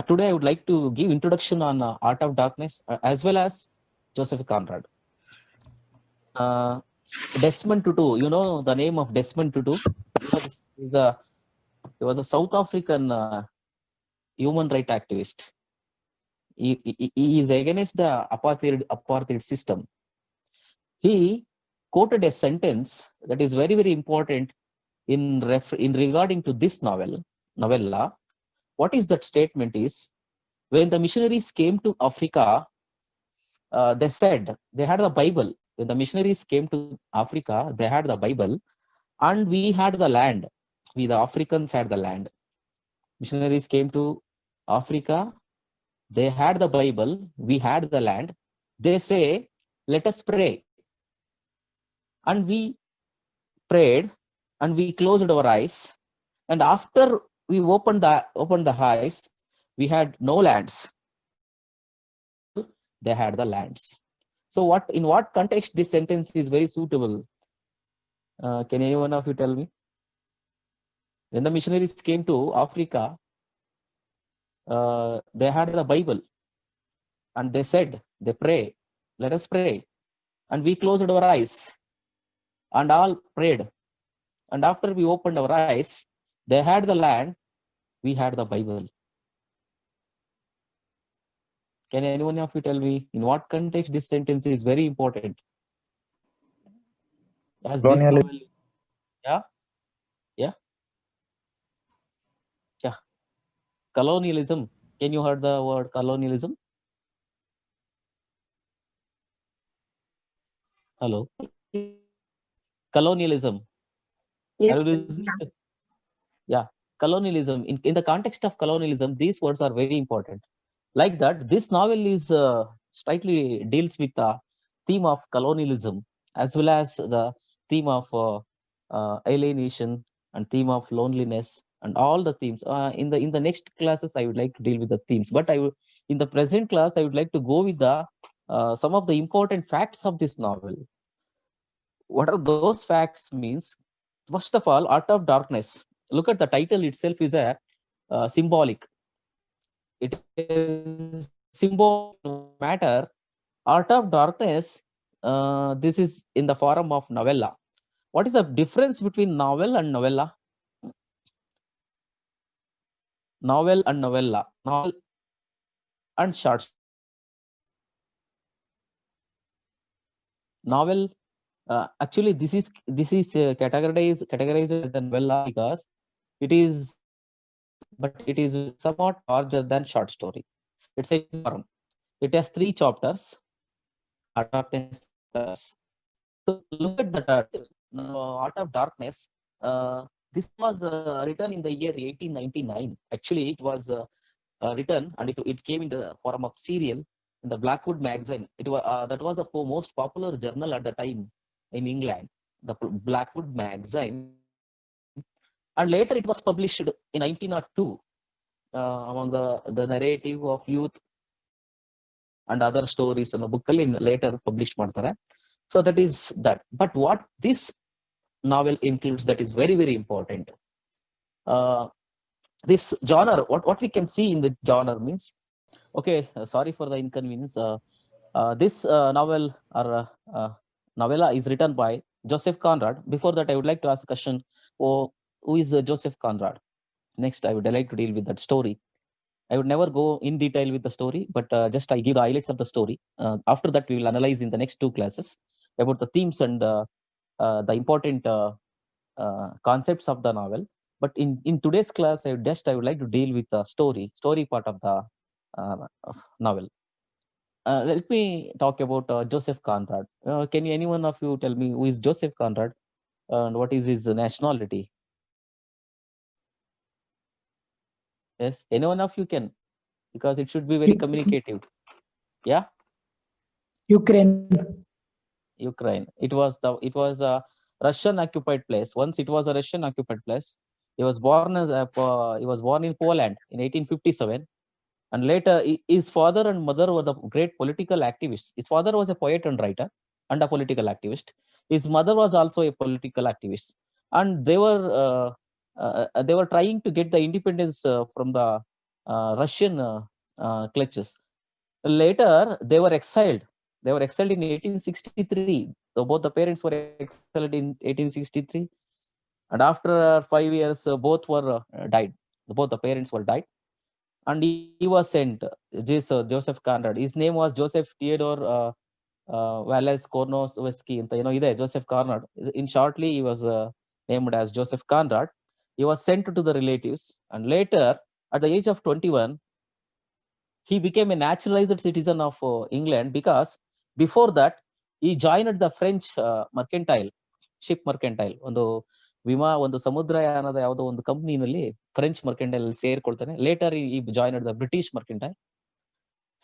Today, I would like to give introduction on Art of Darkness as well as Joseph Conrad. Desmond Tutu, you know the name of Desmond Tutu? He was a South African human rights activist. He is against the apartheid system. He quoted a sentence that is very, very important in regarding to this novella. What is that statement is, when the missionaries came to Africa, they said they had the Bible. When the missionaries came to Africa, they had the Bible, and we had the land. We, the Africans, had the land. Missionaries came to Africa, they had the Bible, we had the land. They say, let us pray. And we prayed, and we closed our eyes. And after we opened the eyes, we had no lands. They had the lands. So in what context this sentence is very suitable? Can any one of you tell me? When the missionaries came to Africa, they had the Bible, and they said, they pray, let us pray. And we closed our eyes, and all prayed. And after we opened our eyes, they had the land, we had the Bible. Can anyone of you tell me in what context this sentence is very important? As this novel, yeah, colonialism. Can you heard the word colonialism? Hello, colonialism. Yes. Yeah, colonialism. In the context of colonialism, these words are very important. Like that, this novel is slightly deals with the theme of colonialism as well as the theme of alienation and theme of loneliness and all the themes. In the next classes, I would like to deal with the themes. But in the present class, I would like to go with the some of the important facts of this novel. What are those facts means? First of all, Art of Darkness. Look at the title itself is a symbolic. It is symbolic matter. Art of Darkness. This is in the form of novella. What is the difference between novel and novella? Novel and novella. Novel and short. Novel. Actually, this is categorized as a novella because it is, but it is somewhat larger than short story. It's a form. It has 3 chapters. So look at the title, Art of Darkness. This was written in the year 1899. Actually, it was written, and it came in the form of serial in the Blackwood magazine. It was that was the most popular journal at the time in England, the Blackwood magazine. And later it was published in 1902 among the narrative of youth and other stories in the book later published ಮಾಡ್ತಾರೆ. So that is that. But what this novel includes that is very, very important. This genre, what we can see in the genre means, okay, sorry for the inconvenience. This novel or novella is written by Joseph Conrad. Before that, I would like to ask a question. Oh, who is Joseph Conrad? Next, I would like to deal with that story. I would never go in detail with the story, but just I give the highlights of the story. After that, we will analyze in the next 2 classes about the themes and the important concepts of the novel. But in today's class, I would like to deal with the story part of the novel. Let me talk about Joseph Conrad. Can anyone of you tell me who is Joseph Conrad and what is his nationality? Yes, anyone of you can, because it should be very communicative. Yeah, Ukraine. It was a Russian occupied place. Once it was a Russian occupied place. He was born in Poland in 1857, and later his father and mother were the great political activists. His father was a poet and writer and a political activist. His mother was also a political activist, and they were trying to get the independence from the Russian clutches. Later, they were exiled. They were exiled in 1863. So both the parents were exiled in 1863, and after 5 years, both were died. Both the parents were died, and he was sent. Joseph Conrad. His name was Joseph Theodore Wallace Kornowski. Ide Joseph Conrad. In shortly, he was named as Joseph Conrad. He was sent to the relatives, and later, at the age of 21, he became a naturalized citizen of England, because before that he joined the French mercantile ship mercantile, ಒಂದು ಸಮುದ್ರಯಾನದ ಯಾವುದೋ ಒಂದು ಕಂಪನಿನಲ್ಲಿ French mercantile ಸೇರ್ಕೊಳ್ತಾನೆ. Later he joined the British mercantile.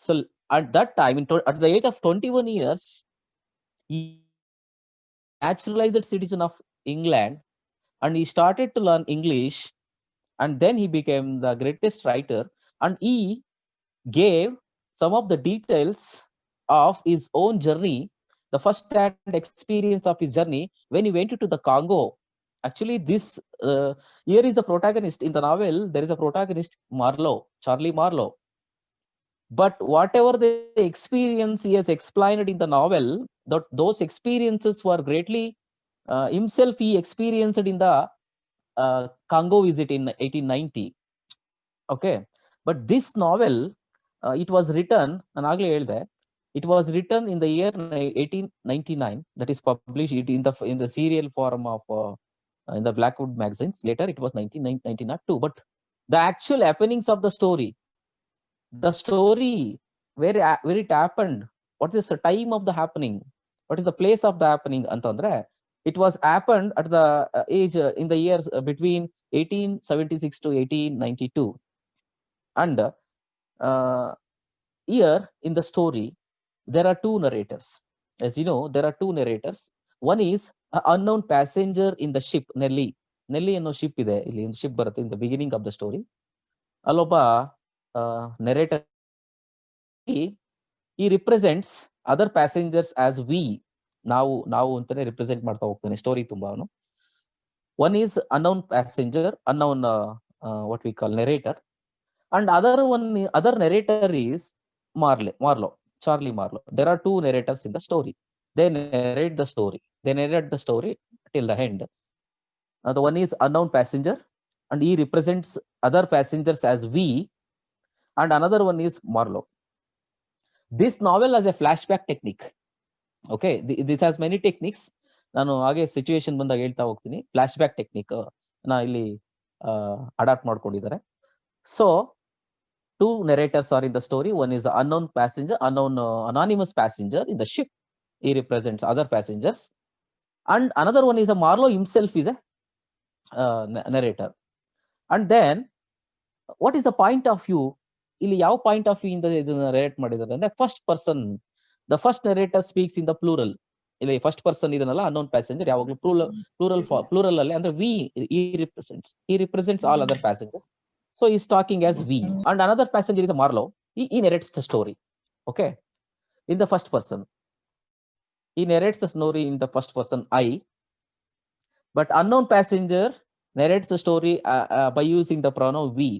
So at that time, at the age of 21 years, he naturalized citizen of England, and he started to learn English, and then he became the greatest writer, and he gave some of the details of his own journey, the first-hand experience of his journey when he went to the Congo. Actually, this here is the protagonist in the novel. There is a protagonist, Marlowe, Charlie Marlowe. But whatever the experience he has explained in the novel, those experiences were greatly himself he experienced in the Congo visit in 1890. Okay, but this novel, it was written, it was written in the year 1899. That is published in the serial form of in the Blackwood magazines. Later, it was 1992. But the actual happenings of the story, where it happened, what is the time of the happening, what is the place of the happening, antandre, it was happened at the age in the years between 1876 to 1892. And here in the story, there are two narrators. As you know, there are two narrators. One is an unknown passenger in the ship, Nelly ಅನ್ನೋ ship ಇದೆ, ಇಲ್ಲಿ ಒಂದು ship ಬರುತ್ತೆ in the beginning of the story. ಅಲ್ಲೊಬ್ಬ narrator, he represents other passengers as we. ನಾವು ಅಂತಾನೆ represent ಮಾಡ್ತಾ ಹೋಗ್ತಾನೆ ಸ್ಟೋರಿ ತುಂಬಾ. One is unknown passenger, unknown what we call narrator, and other narrator is Marlowe, Charlie Marlowe. There are two narrators in the story. They narrate the story till the end. The one is unknown passenger, and he represents other passengers as we, and another one is Marlowe. This novel has a flashback technique. Okay, this has many techniques. ನಾನು ಹಾಗೆ situation ಬಂದಾಗ ಹೇಳ್ತಾ ಹೋಗ್ತೀನಿ. ಫ್ಲಾಶ್ಬ್ಯಾಕ್ technique ಇಲ್ಲಿ adapt ಮಾಡ್ಕೊಂಡಿದ್ದಾರೆ. So two narrators are in the story. One is the anonymous passenger in the ship. He represents other passengers, and another one is a Marlowe himself is a narrator. And then what is the point of view? ಇಲ್ಲಿ ಯಾವ point of view ಇಂದ ಇದನ್ನ rate ಮಾಡಿದ್ದಾರೆ ಅಂದ್ರೆ, first person, the first narrator speaks in the plural. ಇಲ್ಲಿ first person ಇದನ್ನಲ್ಲ, unknown passenger ಯಾವಾಗಲೂ plural ಅಲ್ಲಿ, ಅಂದ್ರೆ we represents all other passengers. So he's talking as we, and another passenger is a Marlowe. He narrates the story, okay, in the first person. He narrates the story in the first person, I. But unknown passenger narrates the story by using the pronoun we.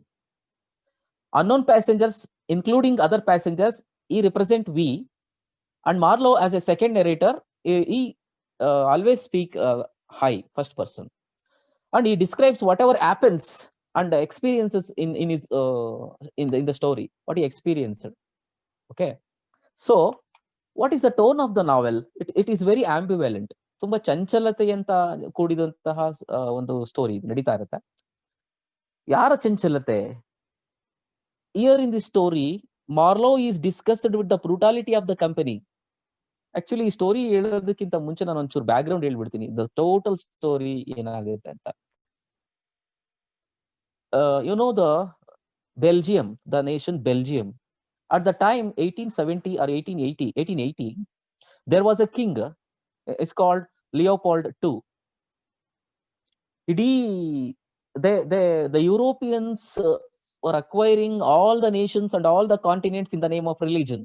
Unknown passengers, including other passengers, he represent we. And Marlowe, as a second narrator, he always speak I, first person, and he describes whatever happens and experiences in his in the story, what he experienced. Okay, so what is the tone of the novel? It is very ambivalent. ತುಂಬಾ ಚಂಚಲತೆಯಂತ ಕೂಡಿದಂತಹ ಒಂದು story ನಡೀತಾ ಇರುತ್ತೆ. ಯಾರ ಚಂಚಲತೆ? Here in this story, Marlowe is disgusted with the brutality of the company. Actually, ಈ story ಹೇಳೋದಕ್ಕಿಂತ ಮುಂಚೆ ನಾನು ಒಂಚೂರು ಬ್ಯಾಕ್ ಗ್ರೌಂಡ್ ಹೇಳ್ಬಿಡ್ತೀನಿ, ದ ಟೋಟಲ್ ಸ್ಟೋರಿ ಏನಾಗುತ್ತೆ ಅಂತ. You know the Belgium, the nation Belgium, at the time 1870 or 1880, there was a king. It's called Leopold II. The Europeans were acquiring all the nations and all the continents in the name of religion.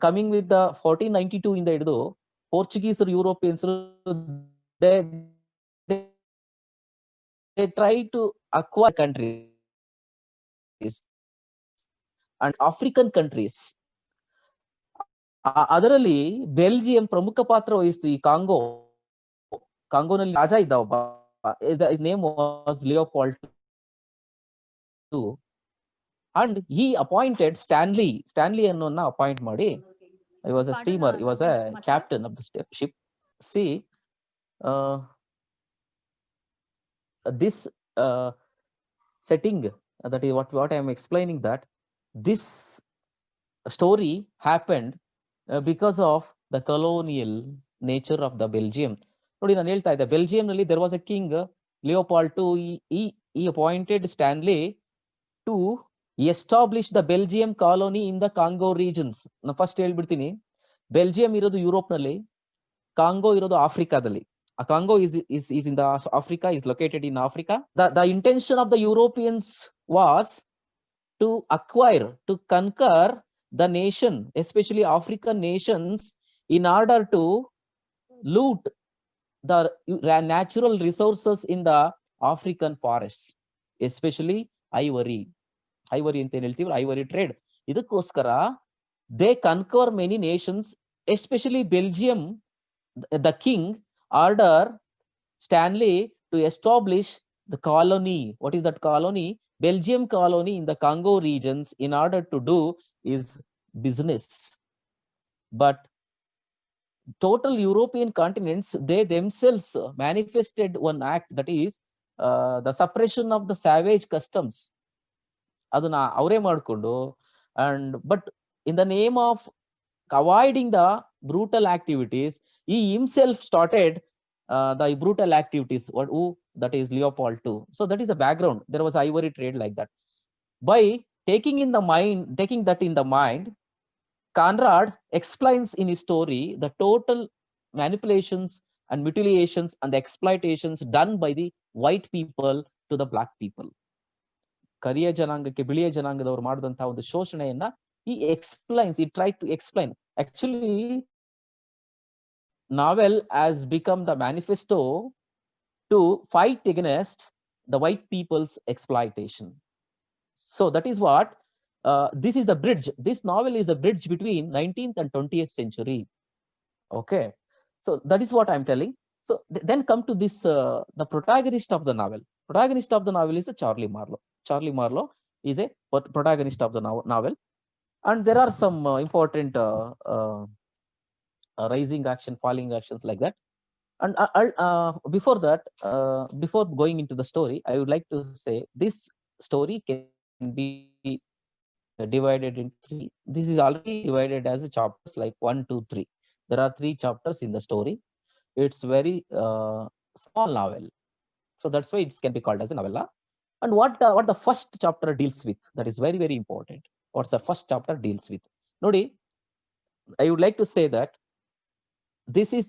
Coming with the 1492 in the hididu, Portuguese or Europeans, they tried to acquire country. and African countries. ಅದರಲ್ಲಿ Belgium ಪ್ರಮುಖ ಪಾತ್ರ ವಹಿಸ್ತು. ಈ ಕಾಂಗೋನಲ್ಲಿ ರಾಜ ಇದ್ದ ಒಬ್ಬ, his name was Leopold II, and he appointed Stanley ಅನ್ನೋನ್ನ appoint ಮಾಡಿ, he was a steamer, he was a captain of the ship. See, this setting, that is what I am explaining, that this story happened because of the colonial nature of the Belgium. ನೋಡಿ, ನಾನು ಹೇಳ್ತಾ ಇದ್ದೆ, Belgium ನಲ್ಲಿ there was a king, Leopold II. he appointed Stanley to establish the Belgium colony in the Congo regions. ನಾನು first ಹೇಳ್ಬಿಡ್ತೀನಿ, Belgium ಇರೋದು Europe ನಲ್ಲಿ, Congo ಇರೋದು ಆಫ್ರಿಕಾದಲ್ಲಿ. Congo is in the Africa, is located in Africa. The intention of the Europeans was to acquire, to conquer the nation, especially African nations, in order to loot the natural resources in the African forests, especially ivory ಅಂತ ಏನ್ ಹೇಳ್ತೀವಿ, ivory trade. ಇದಕ್ಕೋಸ್ಕರ they conquer many nations, especially Belgium. The king order Stanley to establish the colony. What is that colony? Belgium colony in the Congo regions, in order to do is business. But total European continents, they themselves manifested one act, that is the suppression of the savage customs. ಅದನ್ನ ಅವರೇ ಮಾಡಿಕೊಂಡು, and but in the name of avoiding the brutal activities, he himself started the brutal activities. That is Leopold II. So that is the background. There was ivory trade like that. By taking that in the mind, Conrad explains in his story the total manipulations and mutilations and the exploitations done by the white people to the black people. ಕರಿಯ ಜನಾಂಗಕ್ಕೆ ಬಿಳಿಯ ಜನಾಂಗದವರು ಮಾಡಿದಂತಹ ಒಂದು ಶೋಷಣೆಯನ್ನ he tried to explain. Actually, novel has become the manifesto to fight against the white people's exploitation. So that is what this is the bridge. This novel is a bridge between 19th and 20th century. Okay, so that is what I'm telling. So then come to this, the protagonist of the novel. Protagonist of the novel is Charlie Marlowe. Charlie Marlowe is a protagonist of the novel, and there are some important rising action, falling actions like that. And before that, before going into the story, I would like to say this story can be divided in 3. This is already divided as a chapters, like 1, 2, 3. There are 3 chapters in the story. It's very small novel, so that's why it can be called as a novella. And what the first chapter deals with, that is very, very important. What's the first chapter deals with? Nodi, I would like to say that this is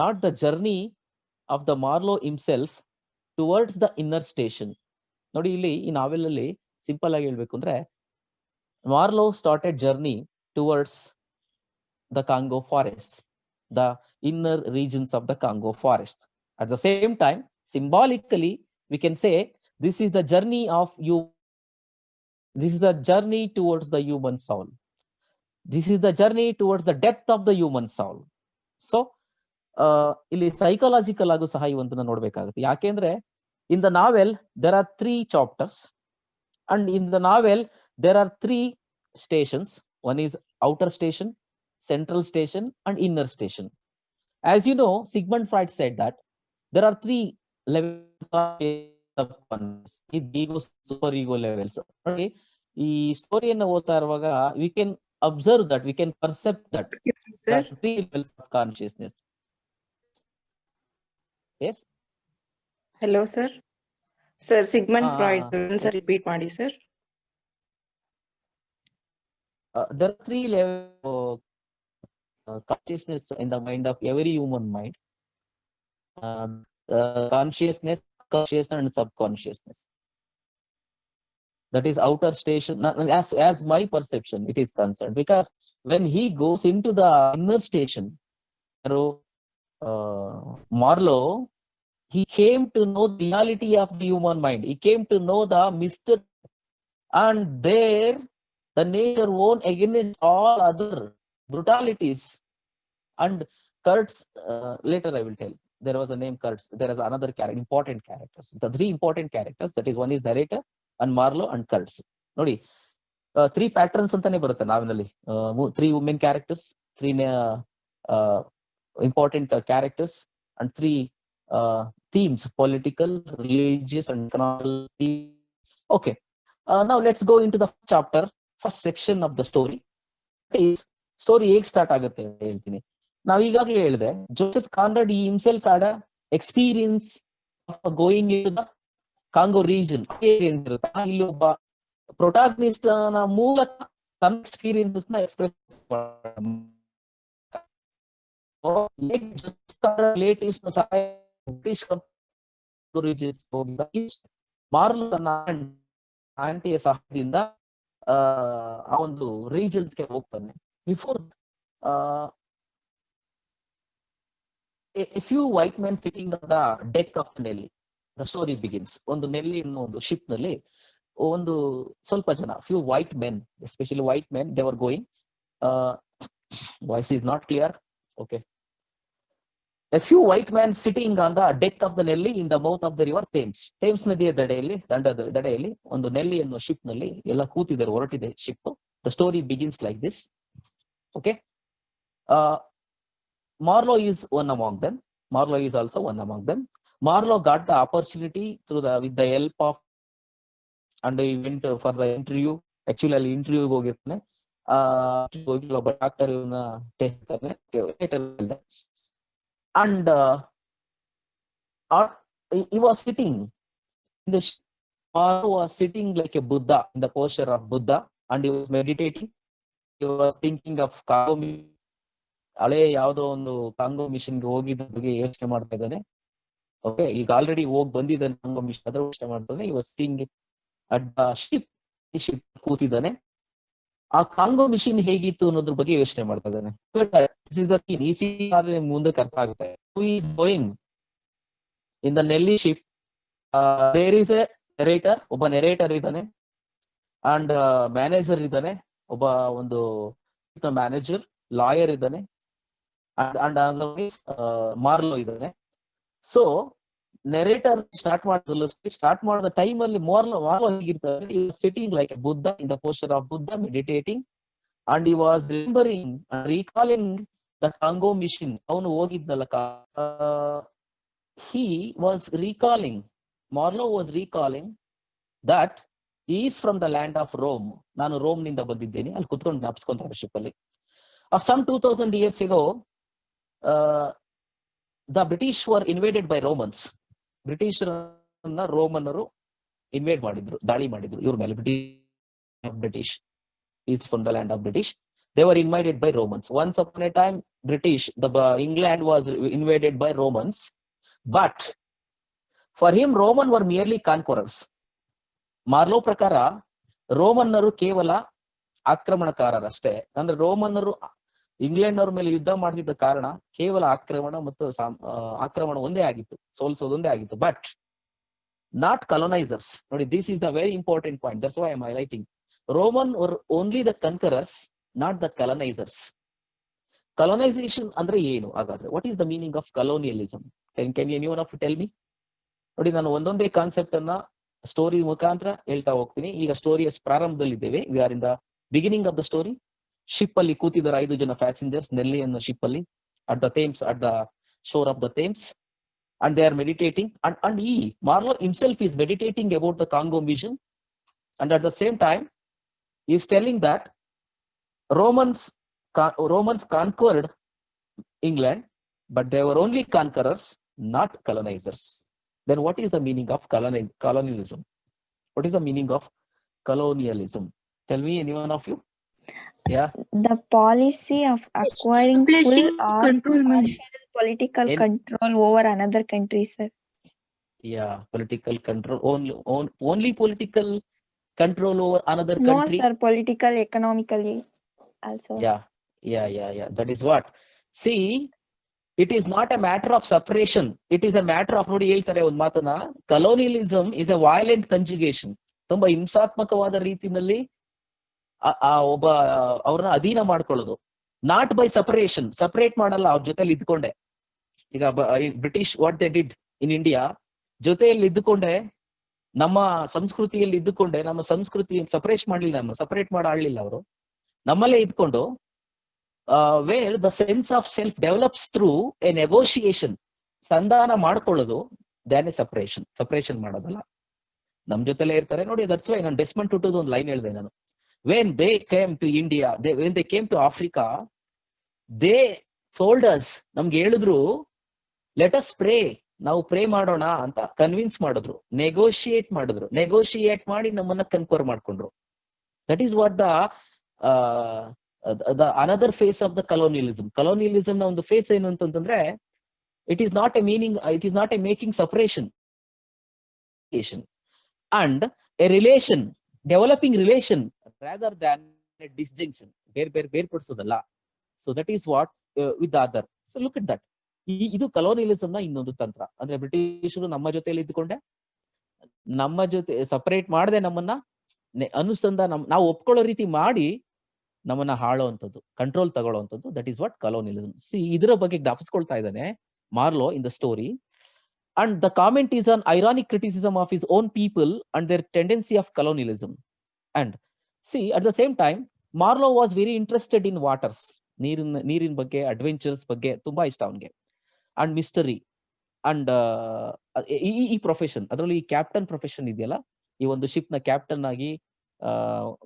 not the journey of the Marlowe himself towards the inner station. Nodi, illi ee novel alli simple agi helbeku andre, Marlowe started journey towards the Congo forest, the inner regions of the Congo forest. At the same time, symbolically, we can say this is the journey of you. This is the journey towards the human soul. This is the journey towards the depth of the human soul. So, ಇಲ್ಲಿ psychological ಆಗು ಸಹ ಇವಂತನ್ನ ನೋಡ್ಬೇಕಾಗುತ್ತೆ. ಯಾಕೆಂದ್ರೆ in the novel there are 3 chapters, and in the novel there are 3 stations. One is outer station, central station, and inner station. As you know, Sigmund Freud said that there are 3 levels of consciousness, ego, super ego levels. Okay, ಈ ಸ್ಟೋರಿಯನ್ನು ಓದ್ತಾ ಇರುವಾಗ we can observe that, we can perceive that. Excuse me, sir. 3 levels of consciousness. Yes. Hello, sir. Sir, Sigmund Freud. Sir, repeat ಮಾಡಿ, sir. There are 3 levels of consciousness in the mind of every human mind. Consciousness, consciousness, and subconsciousness. That is outer station, as my perception it is concerned, because when he goes into the inner station, Marlowe he came to know the reality of the human mind. He came to know the mystery, and there the nature won against all other brutalities. And Kurtz, later I will tell. There was a name Kurtz. There is another character, important characters. The three important characters. That is, one is narrator, and Marlowe, and Kurtz. ನೋಡಿ, three patterns ಅಂತಾನೆ ಬರುತ್ತೆ ನಾವಿನಲ್ಲಿ. Three women characters, three important characters, and three themes: political, religious, and economic. Okay. Now let's go into the chapter, first section of the story. Story ಹೇಗೆ start ಆಗುತ್ತೆ ಅಂತ ಹೇಳ್ತೀನಿ. ನಾವು ಈಗಾಗಲೇ ಹೇಳಿದೆ, ಜೋಸೆಫ್ ಕಾನ್ರಾಡ್ ಈ himself had a experience of going into the Congo region. ಇಲ್ಲಿ ಒಬ್ಬ ಪ್ರೊಟಾಗನಿಸ್ಟ್ ನ ಮೂಲಕ ತನ್ನ ಎಕ್ಸ್ಪೀರಿಯನ್ಸ್ ನ ಎಕ್ಸ್ಪ್ರೆಸ್ ರಿಲೇಟಿವ್ಸ್ ನ ಸಹಾಯ ಬ್ರಿಟಿಷ್ ಮಾರ್ಲೋ ತನ್ನ ಆಂಟಿಯ ಸಹಾಯದಿಂದ ಆ ಒಂದು ರೀಜನ್ಸ್ಗೆ ಹೋಗ್ತಾನೆ. Before a few white men sitting on the deck of Nelly. The story begins. ಒಂದು ನೆಲ್ಲಿ ಅನ್ನೋ ಒಂದು ಶಿಪ್ ನಲ್ಲಿ ಒಂದು ಸ್ವಲ್ಪ ಜನ, few white men, especially white men, they were going. Voice is not clear. Okay. A few white men sitting on the deck of the Nelly in the mouth of the river Thames. Thames ನದಿಯ ದಡೆಯಲ್ಲಿ ಒಂದು ನೆಲ್ಲಿ ಅನ್ನೋ ship ನಲ್ಲಿ ಎಲ್ಲ ಕೂತಿದ್ದಾರೆ, ಹೊರಟಿದೆ ship. The story begins like this. Okay. Marlowe is one among them. Marlowe is also one among them. Marlowe got the opportunity with the help of, and he went for the interview. Actually, ಅಲ್ಲಿ interview ಹೋಗಿರ್ತಾನೆ. ಒಬ್ಬ doctor test ಮಾಡ್ತಾನೆ. And he was sitting in the Marlowe was sitting like a Buddha, in the posture of Buddha, and he was meditating. He was thinking of Congo. ಹಳೆ ಯಾವುದೋ ಒಂದು Congo mission ಗೆ ಹೋಗಿದ್ದ ಬಗ್ಗೆ ಯೋಚನೆ ಮಾಡ್ತಾ ಇದ್ದಾನೆ. ಓಕೆ, ಈಗ ಆಲ್ರೆಡಿ ಹೋಗಿ ಬಂದಿದ್ದಾನೆ ಕಾಂಗೋ ಮಿಷನ್, ಅದ್ರ ಯೋಚನೆ ಮಾಡ್ತಾನೆ. ಈ was seeing at the ship, ಈ ಶಿಪ್ ಕೂತಿದ್ದಾನೆ. ಆ ಕಾಂಗೋ ಮಿಷನ್ ಹೇಗಿತ್ತು ಅನ್ನೋದ್ರ ಬಗ್ಗೆ ಯೋಚನೆ ಮಾಡ್ತಾ ಇದ್ದಾನೆ. ಮುಂದಕ್ಕೆ ಅರ್ಥ ಆಗುತ್ತೆ. Going in the Nellie ship, there is a narrator, ಒಬ್ಬ ನೆರೇಟರ್ ಇದ್ದಾನೆ, ಅಂಡ್ ಮ್ಯಾನೇಜರ್ ಇದ್ದಾನೆ, ಒಬ್ಬ ಒಂದು ಮ್ಯಾನೇಜರ್, ಲಾಯರ್ ಇದ್ದಾನೆ, ಅಂಡ್ ಮಾರ್ಲೋ ಇದ್ದಾನೆ. ಸೊ ನೆರೇಟರ್ ಸ್ಟಾರ್ಟ್ ಮಾಡಿದ ಟೈಮ್ ಅಲ್ಲಿ ಮಾರ್ಲೋ ಹೇಗಿರ್ತಾರೆ, he was sitting like a Buddha in the posture of Buddha, meditating, and he was remembering and recalling the Congo mission. ಅವನು ಹೋಗಿದ್ನಲ್ಲ, he was recalling, Marlowe was recalling that he is from the land of Rome. ನಾನು Rome ನಿಂದ ಬಂದಿದ್ದೇನೆ, ಅಲ್ಲಿ ಕುತ್ಕೊಂಡು ಜ್ಞಾಪಿಸ್ಕೊಂತಾರೆ ship ಅಲ್ಲಿ. Of some 2000 years ago, the British were invaded by Romans. British ರೋಮನ್ನರು invade ಮಾಡಿದ್ರು, ದಾಳಿ ಮಾಡಿದ್ರು ಇವ್ರ ಮೇಲೆ. British is from the land of British. They were invaded by Romans. Once upon a time, England was invaded by Romans, but for him, Roman were merely conquerors. ಮಾರ್ಲೋ ಪ್ರಕಾರ ರೋಮನ್ನರು ಕೇವಲ ಆಕ್ರಮಣಕಾರರಷ್ಟೇ. ಅಂದ್ರೆ ರೋಮನ್ನರು England ಅವ್ರ ಮೇಲೆ ಯುದ್ಧ ಮಾಡ್ತಿದ್ದ ಕಾರಣ ಕೇವಲ ಆಕ್ರಮಣ ಒಂದೇ ಆಗಿತ್ತು, ಸೋಲಿಸೋದೊಂದೇ ಆಗಿತ್ತು, ಬಟ್ ನಾಟ್ colonizers. ನೋಡಿ, this is the very important point. That's why I am highlighting. Roman were only the conquerors, not the colonizers. Colonization ಅಂದ್ರೆ ಏನು ಹಾಗಾದ್ರೆ? What is the meaning of colonialism? Can anyone of you tell me? ನೋಡಿ, ನಾನು ಒಂದೊಂದೇ concept ಅನ್ನ story ಮುಖಾಂತರ ಹೇಳ್ತಾ ಹೋಗ್ತೀನಿ. ಈಗ ಸ್ಟೋರಿಯ ಪ್ರಾರಂಭದಲ್ಲಿದ್ದೇವೆ. We are in the beginning of the story. Ship ಅಲ್ಲಿ ಕೂತಿದ್ದಾರೆ 5 ಜನ ಪ್ಯಾಸೆಂಜರ್ಸ್ ನೆಲ್ಲಿ ಅನ್ನೋ ಶಿಪ್ ಅಲ್ಲಿ, at the Thames, at the shore of the Thames, and they are meditating, and Marlowe himself is meditating about the Congo mission, and at the same time he is telling that Romans conquered England, but they were only conquerors, not colonizers. Then what is the meaning of colonialism? What is the meaning of colonialism? Tell me, anyone of you? Yeah. The policy of acquiring full or partial political control over another country, sir. Yeah, political control, only political control over another No, country. sir, political, economically also. Yeah. That is what. See, it is not A matter of separation, it is A matter of, ನೋಡಿ ಹೇಳ್ತಾರೆ ಒಂದು ಮಾತನ್ನ, ಕಲೋನಿಯಲಿಸಮ್ is A violent ಕಂಜುಗೇಷನ್. ತುಂಬಾ ಹಿಂಸಾತ್ಮಕವಾದ ರೀತಿಯಲ್ಲಿ ಒಬ್ಬ ಅವ್ರನ್ನ ಅಧೀನ ಮಾಡ್ಕೊಳ್ಳೋದು. ನಾಟ್ ಬೈ ಸಪರೇಷನ್, ಸಪರೇಟ್ ಮಾಡಲ್ಲ, ಅವ್ರ ಜೊತೆಲಿ ಇದ್ಕೊಂಡೆ. ಈಗ British what they did in India, ಜೊತೆಯಲ್ಲಿ ಇದ್ದುಕೊಂಡೆ, ನಮ್ಮ ಸಂಸ್ಕೃತಿಯಲ್ಲಿ ಇದ್ದುಕೊಂಡೆ, ನಮ್ಮ ಸಂಸ್ಕೃತಿ ಸಪರೇಟ್ ಮಾಡಲಿಲ್ಲ ಅವರು, ನಮ್ಮಲ್ಲೇ ಇದ್ಕೊಂಡು where the sense of self develops through a negotiation, ಸಂಧಾನ ಮಾಡ್ಕೊಳ್ಳೋದು, ದ್ಯಾನ್ ಎ ಸಪರೇಷನ್ ಮಾಡೋದಲ್ಲ. ನಮ್ ಜೊತೆಲೇ ಇರ್ತಾರೆ ನೋಡಿ. ದಟ್ಸ್ ವೈ ನಾನು ಡೆಸ್ಮಂಡ್ ಟುಟುದು ಒಂದು ಲೈನ್ ಹೇಳಿದೆ ನಾನು, when they came to India, when they came to Africa, they told us, ನಮ್ಗೆ ಹೇಳಿದ್ರು, ಲೆಟ್ ಅಸ್ ಪ್ರೇ, ನಾವು ಪ್ರೇ ಮಾಡೋಣ ಅಂತ ಕನ್ವಿನ್ಸ್ ಮಾಡಿದ್ರು, ನೆಗೋಷಿಯೇಟ್ ಮಾಡಿ ನಮ್ಮನ್ನ ಕನ್ಫರ್ ಮಾಡ್ಕೊಂಡ್ರು. That is what the another phase of the colonialism ನ ಒಂದು ಫೇಸ್ ಏನು ಅಂತಂದ್ರೆ, it is not a making separation and a relation, developing relation rather than A ಡಿಸ್ಜಂಕ್ಷನ್, ಬೇರ್ಪಡಿಸೋದಲ್ಲ. So that is what with the other. So look it that. ಇದು colonialism ನ ಇನ್ನೊಂದು ತಂತ್ರ. ಅಂದ್ರೆ ಬ್ರಿಟಿಷರು ನಮ್ಮ ಜೊತೆಯಲ್ಲಿ ಇದ್ದುಕೊಂಡೆ, ನಮ್ಮ ಜೊತೆ ಸಪರೇಟ್ ಮಾಡದೆ ನಮ್ಮನ್ನ ಅನುಸಂಧಾನ, ನಾವು ಒಪ್ಕೊಳ್ಳೋ ರೀತಿ ಮಾಡಿ ನಮ್ಮನ್ನ ಹಾಳೋವಂಥದ್ದು, ಕಂಟ್ರೋಲ್ ತಗೊಳ್ಳೋವಂಥದ್ದು. That is what colonialism. ಇದರ ಬಗ್ಗೆ ಜ್ಞಾಪಿಸ್ಕೊಳ್ತಾ ಇದ್ದಾನೆ Marlow in the story. And the comment is an ironic criticism of his own people and their tendency of colonialism. And at the same time Marlow was very interested in waters, ನೀರಿನ ಬಗ್ಗೆ, adventures ಬಗ್ಗೆ ತುಂಬಾ ಇಷ್ಟ ಅವನಿಗೆ. And mystery and ಈ profession, ಅದರಲ್ಲಿ ಈ captain profession ಇದೆಯಲ್ಲ, ಈ ಒಂದು ಶಿಪ್ ನ ಕ್ಯಾಪ್ಟನ್ ಆಗಿ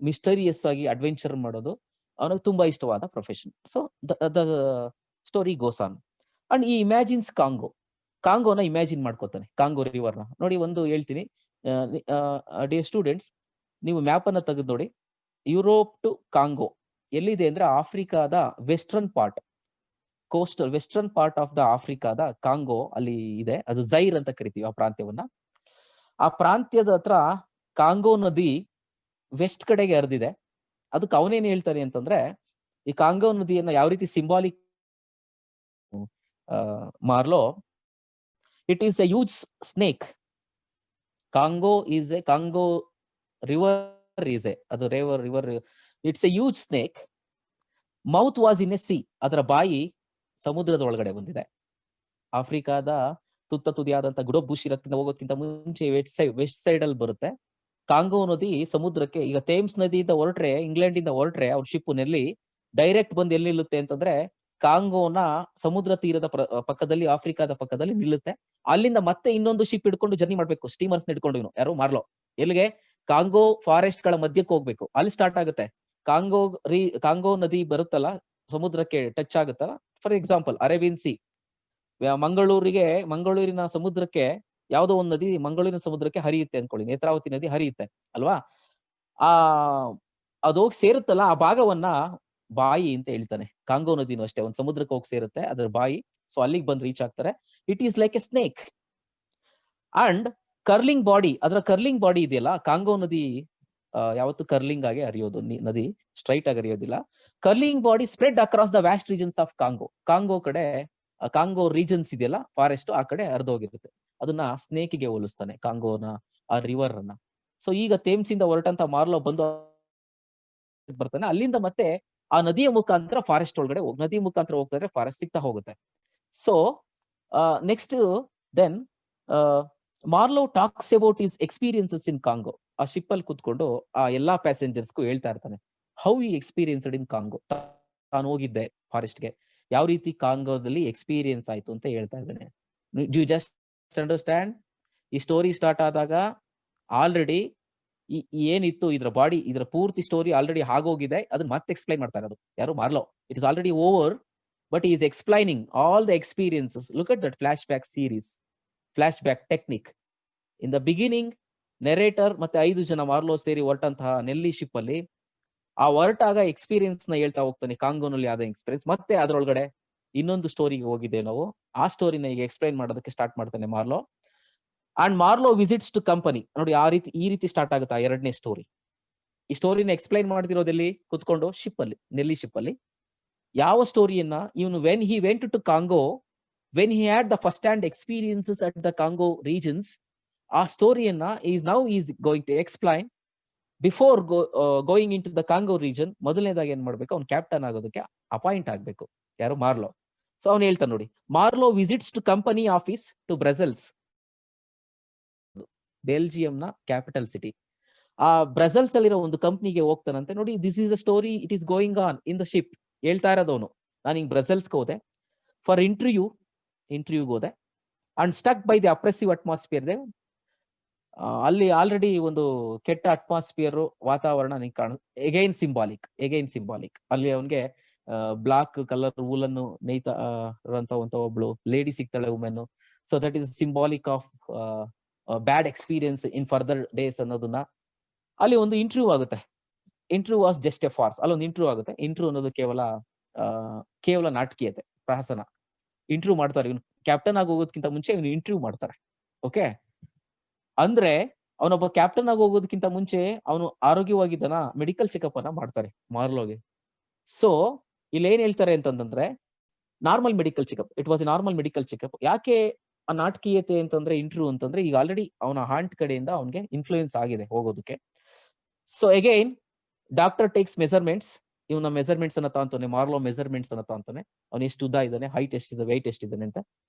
ಮಿಸ್ಟರಿಯಸ್ ಆಗಿ ಅಡ್ವೆಂಚರ್ ಮಾಡೋದು ಅವನಿಗೆ ತುಂಬಾ ಇಷ್ಟವಾದ profession. So the story goes on. And ಈ ಇಮ್ಯಾಜಿನ್ಸ್ ಕಾಂಗೋನ ಇಮ್ಯಾಜಿನ್ ಮಾಡ್ಕೋತಾನೆ, ಕಾಂಗೋ ರಿವರ್ನ. ನೋಡಿ ಒಂದು ಹೇಳ್ತೀನಿ ಡಿಯರ್ ಸ್ಟೂಡೆಂಟ್ಸ್, ನೀವು ಮ್ಯಾಪ್ ಅನ್ನ ತೆಗೆದು ನೋಡಿ. ಯುರೋಪ್ ಟು ಕಾಂಗೋ ಎಲ್ಲಿದೆ ಅಂದ್ರೆ ಆಫ್ರಿಕಾದ ವೆಸ್ಟರ್ನ್ ಪಾರ್ಟ್ ಆಫ್ ದ ಆಫ್ರಿಕಾದ ಕಾಂಗೋ ಅಲ್ಲಿ ಇದೆ. ಅದು ಝೈರ್ ಅಂತ ಕರಿತೀವಿ ಆ ಪ್ರಾಂತ್ಯವನ್ನ. ಆ ಪ್ರಾಂತ್ಯದ ಹತ್ರ ಕಾಂಗೋ ನದಿ ವೆಸ್ಟ್ ಕಡೆಗೆ ಹರಿದಿದೆ. ಅದಕ್ಕೆ ಅವನೇನ್ ಹೇಳ್ತಾನೆ ಅಂತಂದ್ರೆ, ಈ ಕಾಂಗೋ ನದಿಯನ್ನ ಯಾವ ರೀತಿ symbolic Marlow, it is a huge snake. Congo river is a, ಅದು river, it's a huge snake. Mouth was in a sea, ಅದರ ಬಾಯಿ ಸಮುದ್ರದ ಒಳಗಡೆ ಬಂದಿದೆ. ಆಫ್ರಿಕಾದ ತುದಿಯಾದಂತ ಗುಡಬುಷಿ ರಕ್ತದಿಂದ ಹೋಗೋದಕ್ಕಿಂತ ಮುಂಚೆ ವೆಸ್ಟ್ ಸೈಡ್ ಅಲ್ಲಿ ಬರುತ್ತೆ. ಕಾಂಗೋ ನದಿ ಸಮುದ್ರಕ್ಕೆ, ಈಗ ಥೇಮ್ಸ್ ನದಿಯಿಂದ ಹೊರಟ್ರೆ, ಇಂಗ್ಲೆಂಡ್ ಇಂದ ಹೊರಟ್ರೆ ಅವ್ರ ಶಿಪ್ ನೆಲ್ಲಿ ಡೈರೆಕ್ಟ್ ಬಂದು ಎಲ್ಲಿ ನಿಲ್ಲುತ್ತೆ ಅಂತಂದ್ರೆ ಕಾಂಗೋನ ಸಮುದ್ರ ತೀರದ ಪಕ್ಕದಲ್ಲಿ, ಆಫ್ರಿಕಾದ ಪಕ್ಕದಲ್ಲಿ ನಿಲ್ಲುತ್ತೆ. ಅಲ್ಲಿಂದ ಮತ್ತೆ ಇನ್ನೊಂದು ಶಿಪ್ ಹಿಡ್ಕೊಂಡು ಜರ್ನಿ ಮಾಡ್ಬೇಕು, ಸ್ಟೀಮರ್ಸ್ ಹಿಡ್ಕೊಂಡು ಯಾರು ಮಾರ್ಲೋ, ಎಲ್ಲಿಗೆ? ಕಾಂಗೋ ಫಾರೆಸ್ಟ್ ಗಳ ಮಧ್ಯಕ್ಕೆ ಹೋಗ್ಬೇಕು. ಅಲ್ಲಿ ಸ್ಟಾರ್ಟ್ ಆಗುತ್ತೆ. ಕಾಂಗೋ ನದಿ ಬರುತ್ತಲ್ಲ, ಸಮುದ್ರಕ್ಕೆ ಟಚ್ ಆಗುತ್ತಲ್ಲ. ಫಾರ್ ಎಕ್ಸಾಂಪಲ್ ಅರೇಬಿಯನ್ ಸಿ, ಮಂಗಳೂರಿನ ಸಮುದ್ರಕ್ಕೆ ಯಾವುದೋ ಒಂದು ನದಿ ಮಂಗಳೂರಿನ ಸಮುದ್ರಕ್ಕೆ ಹರಿಯುತ್ತೆ ಅನ್ಕೊಳ್ಳಿ, ನೇತ್ರಾವತಿ ನದಿ ಹರಿಯುತ್ತೆ ಅಲ್ವಾ. ಅದು ಹೋಗಿ ಸೇರುತ್ತಲ್ಲ, ಆ ಭಾಗವನ್ನ ಬಾಯಿ ಅಂತ ಹೇಳ್ತಾನೆ. ಕಾಂಗೋ ನದಿನೂ ಅಷ್ಟೇ, ಒಂದ್ ಸಮುದ್ರಕ್ಕೆ ಹೋಗಿ ಸೇರುತ್ತೆ, ಅದರ ಬಾಯಿ. ಸೊ ಅಲ್ಲಿಗೆ ಬಂದು ರೀಚ್ ಆಗ್ತಾರೆ. It is like a snake. And curling body, ಅದರ ಕರ್ಲಿಂಗ್ ಬಾಡಿ ಇದೆಯಲ್ಲ, ಕಾಂಗೋ ನದಿ ಯಾವತ್ತು ಕರ್ಲಿಂಗ್ ಆಗಿ ಹರಿಯೋದು, ನದಿ ಸ್ಟ್ರೈಟ್ ಆಗಿ ಹರಿಯೋದಿಲ್ಲ. Curling body spread across the vast regions of Congo regions ಇದೆಯಲ್ಲ, ಫಾರೆಸ್ಟ್, ಆ ಕಡೆ ಹರಿದೋಗಿರುತ್ತೆ. ಅದನ್ನ ಸ್ನೇಕಿಗೆ ಹೋಲಿಸ್ತಾನೆ, ಕಾಂಗೋನ, ಆ ರಿವರ್ ಅನ್ನ. ಸೊ ಈಗ ಥೇಮ್ಸ್ ಇಂದ ಹೊರಟಂತ ಮಾರ್ಲೋ ಬಂದು ಬರ್ತಾನೆ. ಅಲ್ಲಿಂದ ಮತ್ತೆ ಆ ನದಿಯ ಮುಖಾಂತರ ಫಾರೆಸ್ಟ್ ಒಳಗಡೆ ನದಿ ಮುಖಾಂತರ ಹೋಗ್ತಾ ಇದ್ರೆ ಫಾರೆಸ್ಟ್ ಸಿಗ್ತಾ ಹೋಗುತ್ತೆ. So next then Marlow talks about his experiences in Congo. ಆ ಶಿಪ್ ಅಲ್ಲಿ ಕುತ್ಕೊಂಡು ಆ ಎಲ್ಲಾ ಪ್ಯಾಸೆಂಜರ್ಸ್ಗೂ ಹೇಳ್ತಾ ಇರ್ತಾನೆ, ಹೌ ಈ ಎಕ್ಸ್ಪೀರಿಯನ್ಸ್ಡ್ ಇನ್ ಕಾಂಗೋ. ತಾನು ಹೋಗಿದ್ದೆ ಫಾರೆಸ್ಟ್ಗೆ, ಯಾವ ರೀತಿ ಕಾಂಗೋದಲ್ಲಿ ಎಕ್ಸ್ಪೀರಿಯನ್ಸ್ ಆಯ್ತು ಅಂತ ಹೇಳ್ತಾ ಇದ್ದಾನೆ. ಯು ಜಸ್ಟ್ ಅಂಡರ್ಸ್ಟ್ಯಾಂಡ್, ಈ ಸ್ಟೋರಿ ಸ್ಟಾರ್ಟ್ ಆದಾಗ ಆಲ್ರೆಡಿ ಏನಿತ್ತು ಇದರ ಪೂರ್ತಿ ಸ್ಟೋರಿ ಆಲ್ರೆಡಿ ಆಗೋಗಿದೆ. ಅದನ್ನ ಮತ್ತೆ ಎಕ್ಸ್ಪ್ಲೈನ್ ಮಾಡ್ತಾ ಇರೋದು ಯಾರು? Marlow. It is already over, but is explaining all the experiences. Look at that flashback series, flashback technique. In the beginning narrator ಮತ್ತೆ 5 ಜನ ಮಾರ್ಲೋ ಸೇರಿ ಹೊರಟಂತಹ ನೆಲ್ಲಿ ಶಿಪ್ ಅಲ್ಲಿ ಆ ಹೊರಟಾಗ ಎಕ್ಸ್ಪೀರಿಯನ್ಸ್ ನ ಹೇಳ್ತಾ ಹೋಗ್ತಾನೆ, ಕಾಂಗೋನಲ್ಲಿ ಆದ ಎಕ್ಸ್ಪೀರಿಯನ್ಸ್. ಮತ್ತೆ ಅದರೊಳಗಡೆ ಇನ್ನೊಂದು ಸ್ಟೋರಿಗೆ ಹೋಗಿದೆ ನಾವು, ಆ ಸ್ಟೋರಿನ ಈಗ ಎಕ್ಸ್ಪ್ಲೈನ್ ಮಾಡೋದಕ್ಕೆ ಸ್ಟಾರ್ಟ್ ಮಾಡ್ತಾನೆ Marlow. And Marlow visits to company. ನೋಡಿ ಈ ರೀತಿ ಸ್ಟಾರ್ಟ್ ಆಗುತ್ತೆ ಆ ಎರಡನೇ ಸ್ಟೋರಿ. ಈ ಸ್ಟೋರಿನ ಎಕ್ಸ್ಪ್ಲೈನ್ ಮಾಡ್ತಿರೋದಲ್ಲಿ ಕುತ್ಕೊಂಡು ಶಿಪ್ ಅಲ್ಲಿ, ನೆಲ್ಲಿ ಶಿಪ್ ಅಲ್ಲಿ. ಯಾವ ಸ್ಟೋರಿಯನ್ನ ಇವನು when he went to Congo when he had the first hand experiences at the Congo regions, ಆ ಸ್ಟೋರಿಯನ್ನ is going to explain. Before going in to the Congo region, ಮೊದಲನೇದಾಗಿ ಏನ್ ಮಾಡ್ಬೇಕು, ಅವ್ನು ಕ್ಯಾಪ್ಟನ್ ಆಗೋದಕ್ಕೆ ಅಪಾಯಿಂಟ್ ಆಗ್ಬೇಕು. ಯಾರು? ಮಾರ್ಲೋ. ಸೊ ಅವ್ನು ಹೇಳ್ತಾನೆ ನೋಡಿ, Marlow visits to company office to Brussels, ಬೆಲ್ಜಿಯಂನ ಕ್ಯಾಪಿಟಲ್ ಸಿಟಿ. ಆ ಬ್ರಸೆಲ್ಸ್ ಅಲ್ಲಿರೋ ಒಂದು ಕಂಪ್ನಿಗೆ ಹೋಗ್ತಾನಂತೆ. ನೋಡಿ, this is a story, it is going on in the ship. ಹೇಳ್ತಾ ಇರೋದವನು, ನಾನು ಹಿಂಗ್ ಬ್ರಸೆಲ್ಸ್ಗೆ ಹೋದೆ ಫಾರ್ ಇಂಟರ್ವ್ಯೂಗೆ ಹೋದೆ, and stuck by the oppressive atmosphere there. ಅಲ್ಲಿ ಆಲ್ರೆಡಿ ಒಂದು ಕೆಟ್ಟ ಅಟ್ಮಾಸ್ಫಿಯರ್ ವಾತಾವರಣ ನಿಂಗೆ ಕಾಣ. ಎಗೈನ್ ಸಿಂಬಾಲಿಕ್ ಅಲ್ಲಿ ಅವನ್ಗೆ ಬ್ಲಾಕ್ ಕಲರ್ ವೂಲನ್ನು ನೇಯ್ತಾ ಇರುವಂತ ಒಬ್ಳು ಲೇಡಿ ಸಿಗ್ತಾಳೆ, women. So that is symbolic of bad experience in further days ಅನ್ನೋದನ್ನ. ಅಲ್ಲಿ ಒಂದು ಇಂಟರ್ವ್ಯೂ ಆಗುತ್ತೆ. Interview was just a farce. ಅಲ್ಲೊಂದು ಇಂಟರ್ವ್ಯೂ ಆಗುತ್ತೆ. ಇಂಟರ್ವ್ಯೂ ಅನ್ನೋದು ಕೇವಲ ನಾಟಕೀಯತೆ, ಪ್ರಹಸನ. ಇಂಟರ್ವ್ಯೂ ಮಾಡ್ತಾರೆ. ಇವನು ಕ್ಯಾಪ್ಟನ್ ಆಗಿ ಹೋಗೋದಕ್ಕಿಂತ ಮುಂಚೆ ಇವನು ಇಂಟರ್ವ್ಯೂ ಮಾಡ್ತಾರೆ. ಓಕೆ, ಅಂದ್ರೆ ಅವನೊಬ್ಬ ಕ್ಯಾಪ್ಟನ್ ಆಗಿ ಹೋಗೋದಕ್ಕಿಂತ ಮುಂಚೆ ಅವನು ಆರೋಗ್ಯವಾಗಿದ್ದಾನ, ಮೆಡಿಕಲ್ ಚೆಕಪ್ ಅನ್ನ ಮಾಡ್ತಾರೆ ಮಾರ್ಲೋಗೆ. ಸೊ ಇಲ್ಲಿ ಏನ್ ಹೇಳ್ತಾರೆ ಅಂತಂದ್ರೆ, normal medical checkup, it was A normal medical checkup. ಯಾಕೆ ಆ ನಾಟಕೀಯತೆ ಅಂತಂದ್ರೆ ಇಂಟರ್ವ್ಯೂ ಅಂತಂದ್ರೆ, ಈಗ ಆಲ್ರೆಡಿ ಅವನ ಹಾಂಟ್ ಕಡೆಯಿಂದ ಅವನಿಗೆ ಇನ್ಫ್ಲೂಯೆನ್ಸ್ ಆಗಿದೆ ಹೋಗೋದಕ್ಕೆ. So again doctor takes measurements. ಇವನ ಮೆಸರ್ಮೆಂಟ್ಸ್ ಅನ್ನ ತಾಂತಾನೆ, ಮಾರ್ಲೋ ಮೆಸರ್ಮೆಂಟ್ಸ್ ಅನ್ನ ತಾಂತಾನೆ. ಅವನು ಎಷ್ಟು ಉದ್ದ ಇದ್ದಾನೆ, ಹೈಟ್ ಎಷ್ಟಿದೆ, ವೆಯ್ಟ್ ಎಷ್ಟಿದ್ದಾನೆ ಅಂತ.